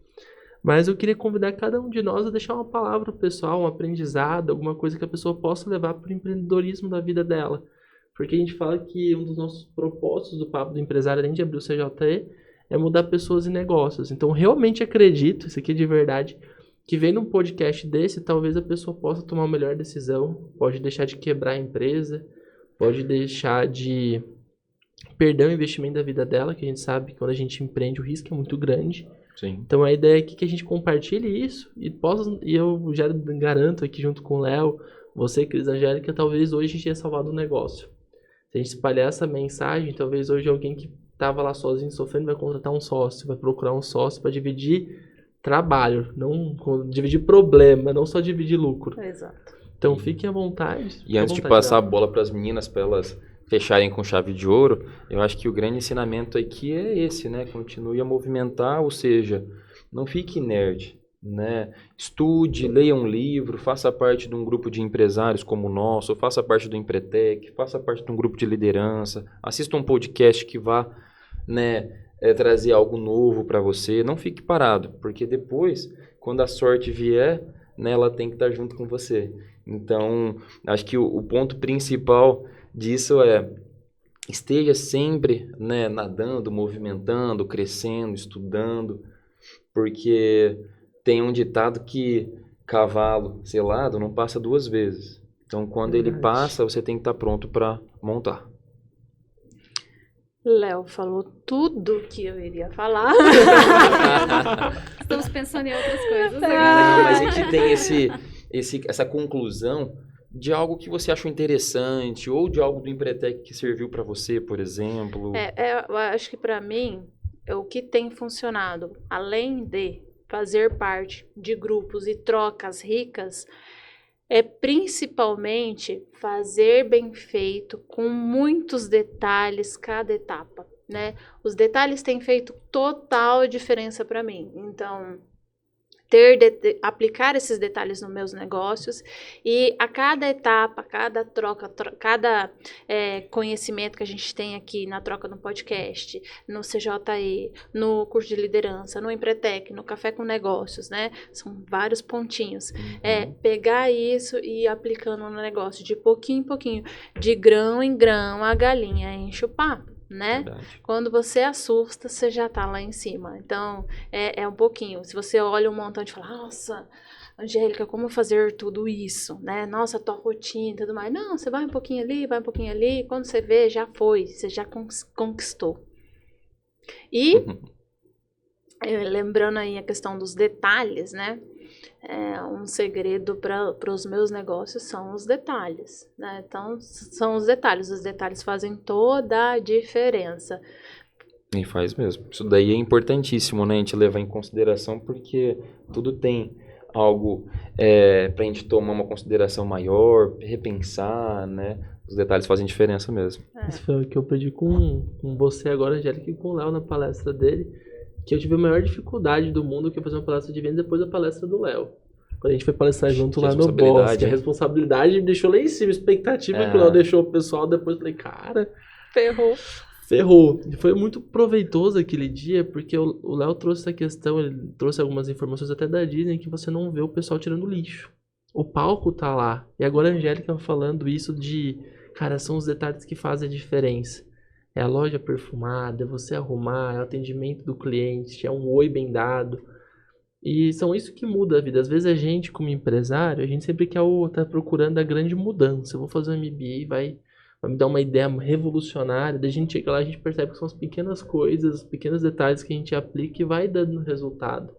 Mas eu queria convidar cada um de nós a deixar uma palavra pessoal, um aprendizado, alguma coisa que a pessoa possa levar para o empreendedorismo da vida dela. Porque a gente fala que um dos nossos propósitos do Papo do Empresário, além de abrir o CJE, é mudar pessoas e negócios. Então, realmente acredito, isso aqui é de verdade, que vem num podcast desse, talvez a pessoa possa tomar uma melhor decisão, pode deixar de quebrar a empresa, pode deixar de perder o investimento da vida dela, que a gente sabe que quando a gente empreende o risco é muito grande. Sim. Então, a ideia aqui é que a gente compartilhe isso e eu já garanto aqui junto com o Léo, você, Cris Angélica, talvez hoje a gente tenha salvado um negócio. Se a gente espalhar essa mensagem, talvez hoje alguém que estava lá sozinho sofrendo vai contratar um sócio, vai procurar um sócio para dividir trabalho, não dividir problema, não só dividir lucro. Exato. Então fiquem à vontade. E antes de passar a bola para as meninas, para elas fecharem com chave de ouro, eu acho que o grande ensinamento aqui é esse, né? Continue a movimentar, ou seja, não fique nerd, né? Estude, leia um livro, faça parte de um grupo de empresários como o nosso, faça parte do Empretec, faça parte de um grupo de liderança, assista um podcast que vá, né, trazer algo novo para você. Não fique parado, porque depois, quando a sorte vier, né, ela tem que estar junto com você. Então, acho que o ponto principal disso é: esteja sempre, né, nadando, movimentando, crescendo, estudando, porque tem um ditado que cavalo selado não passa duas vezes. Então, quando ele passa, você tem que estar pronto para montar. Léo falou tudo que eu iria falar. Estamos pensando em outras coisas. Não, mas a gente tem essa conclusão de algo que você achou interessante ou de algo do Empretec que serviu para você, por exemplo. Eu acho que para mim, o que tem funcionado, além de fazer parte de grupos e trocas ricas, é principalmente fazer bem feito, com muitos detalhes cada etapa, né? Os detalhes têm feito total diferença para mim. Então, aplicar esses detalhes nos meus negócios e a cada etapa, cada troca, cada conhecimento que a gente tem aqui na troca no podcast, no CJE, no curso de liderança, no Empretec, no Café com Negócios, né? São vários pontinhos. Pegar isso e ir aplicando no negócio de pouquinho em pouquinho, de grão em grão, a galinha enche o papo, né? Verdade. Quando você assusta, você já tá lá em cima. Então, é um pouquinho. Se você olha um montante e fala, nossa, Angélica, como fazer tudo isso, né? Nossa, tua rotina e tudo mais. Não, você vai um pouquinho ali, vai um pouquinho ali. Quando você vê, já foi. Você já conquistou. E, lembrando aí a questão dos detalhes, né? Um segredo para os meus negócios são os detalhes, né? Então, são os detalhes fazem toda a diferença. E faz mesmo. Isso daí é importantíssimo, né? A gente levar em consideração, porque tudo tem algo pra gente tomar uma consideração maior, repensar, né? Os detalhes fazem diferença mesmo. Isso foi o que eu pedi com você agora, Angélica, e com o Léo na palestra dele, que eu tive a maior dificuldade do mundo, que é fazer uma palestra de venda depois da palestra do Léo. Quando a gente foi palestrar junto lá no Bosque, a responsabilidade me deixou lá em cima, a expectativa que o Léo deixou o pessoal, depois eu falei, cara... Ferrou. E foi muito proveitoso aquele dia, porque o Léo trouxe essa questão, ele trouxe algumas informações até da Disney, que você não vê o pessoal tirando lixo. O palco tá lá. E agora a Angélica falando isso de, cara, são os detalhes que fazem a diferença. É a loja perfumada, é você arrumar, é o atendimento do cliente, é um oi bem dado. E são isso que muda a vida. Às vezes a gente, como empresário, a gente sempre quer tá procurando a grande mudança. Eu vou fazer um MBA, vai me dar uma ideia revolucionária. Daí a gente chega lá, a gente percebe que são as pequenas coisas, os pequenos detalhes que a gente aplica e vai dando resultado.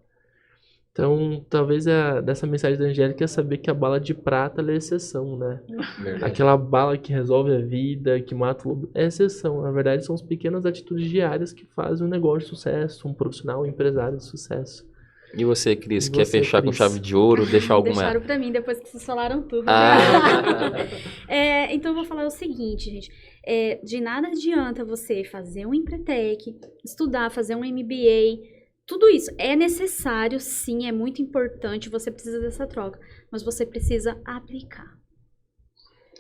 Então, talvez dessa mensagem da Angélica é saber que a bala de prata ela é exceção, né? Verdade. Aquela bala que resolve a vida, que mata o lobo, é exceção. Na verdade, são as pequenas atitudes diárias que fazem um negócio de sucesso, um profissional, um empresário de sucesso. E você, Cris, E quer você, fechar com Cris? chave de ouro, deixar alguma... Deixaram pra mim depois que vocês falaram tudo. Ah. Então eu vou falar o seguinte, gente. De nada adianta você fazer um Empretec, estudar, fazer um MBA. Tudo isso é necessário, sim, é muito importante. Você precisa dessa troca. Mas você precisa aplicar.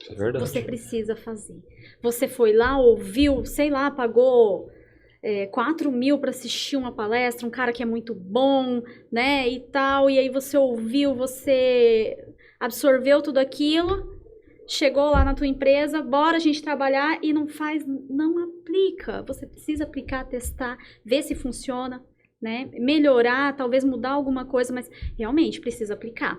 Isso é verdade. Você precisa fazer. Você foi lá, ouviu, sei lá, pagou 4 mil para assistir uma palestra, um cara que é muito bom, né, e tal, e aí você ouviu, você absorveu tudo aquilo, chegou lá na tua empresa, bora a gente trabalhar e não aplica. Você precisa aplicar, testar, ver se funciona, né, melhorar, talvez mudar alguma coisa, mas realmente precisa aplicar.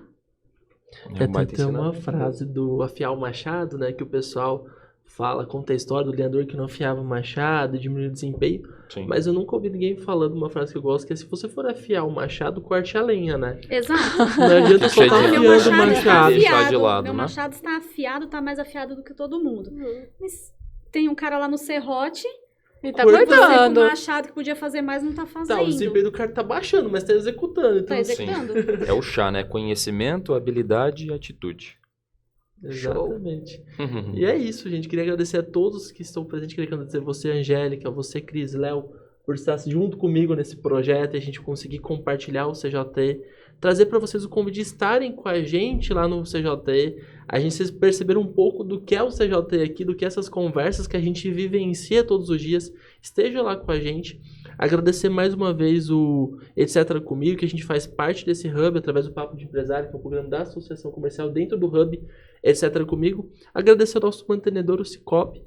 É um baita Tem uma ensinamento. frase do afiar o machado, né? Que o pessoal fala, conta a história do lenhador que não afiava o machado e diminuiu o desempenho. Sim. Mas eu nunca ouvi ninguém falando uma frase que eu gosto, que é se você for afiar o machado, corte a lenha, né? Exato. Não adianta só estar Meu afiando o machado está machado. deixar de lado, meu né? machado está afiado, tá mais afiado do que todo mundo. Mas tem um cara lá no serrote, E tá Cortando. você com cortando. um machado que podia fazer mais, não tá fazendo. Tá, o desempenho do cara tá baixando, mas tá executando. Então, Tá executando. É o chá, né? Conhecimento, habilidade e atitude. Exatamente. E é isso, gente. Queria agradecer a todos que estão presentes. Queria agradecer você, Angélica, você, Cris, Léo, por estar junto comigo nesse projeto e a gente conseguir compartilhar o CJT, trazer para vocês o convite de estarem com a gente lá no CJT, a gente vocês perceberam um pouco do que é o CJT aqui, do que é essas conversas que a gente vivencia todos os dias, esteja lá com a gente. Agradecer mais uma vez o Etc. Comigo, que a gente faz parte desse Hub através do Papo de Empresário, que é um programa da Associação Comercial dentro do Hub Etc. Comigo. Agradecer ao nosso mantenedor, o Cicobi.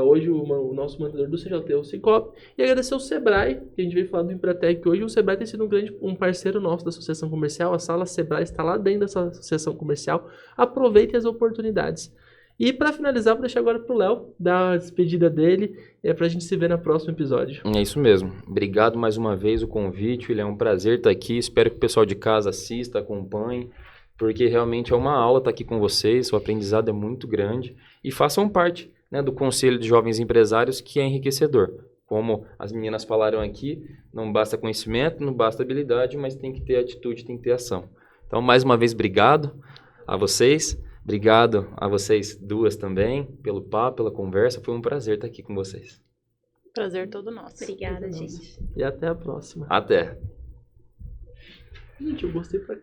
Hoje o nosso mantenedor do CJT é o Cicobi. E agradecer ao Sebrae, que a gente veio falar do Empretec hoje. O Sebrae tem sido um parceiro nosso da Associação Comercial. A sala Sebrae está lá dentro dessa Associação Comercial. Aproveitem as oportunidades. E para finalizar, vou deixar agora pro Léo dar a despedida dele, pra gente se ver no próximo episódio. É isso mesmo. Obrigado mais uma vez o convite. Ele é um prazer estar aqui. Espero que o pessoal de casa assista, acompanhe, porque realmente é uma aula estar aqui com vocês. O aprendizado é muito grande. E façam parte, né, do Conselho de Jovens Empresários, que é enriquecedor. Como as meninas falaram aqui, não basta conhecimento, não basta habilidade, mas tem que ter atitude, tem que ter ação. Então, mais uma vez, obrigado a vocês. Obrigado a vocês duas também, pelo papo, pela conversa. Foi um prazer estar aqui com vocês. Prazer todo nosso. Obrigada, gente. E até a próxima. Até! Gente, eu gostei pra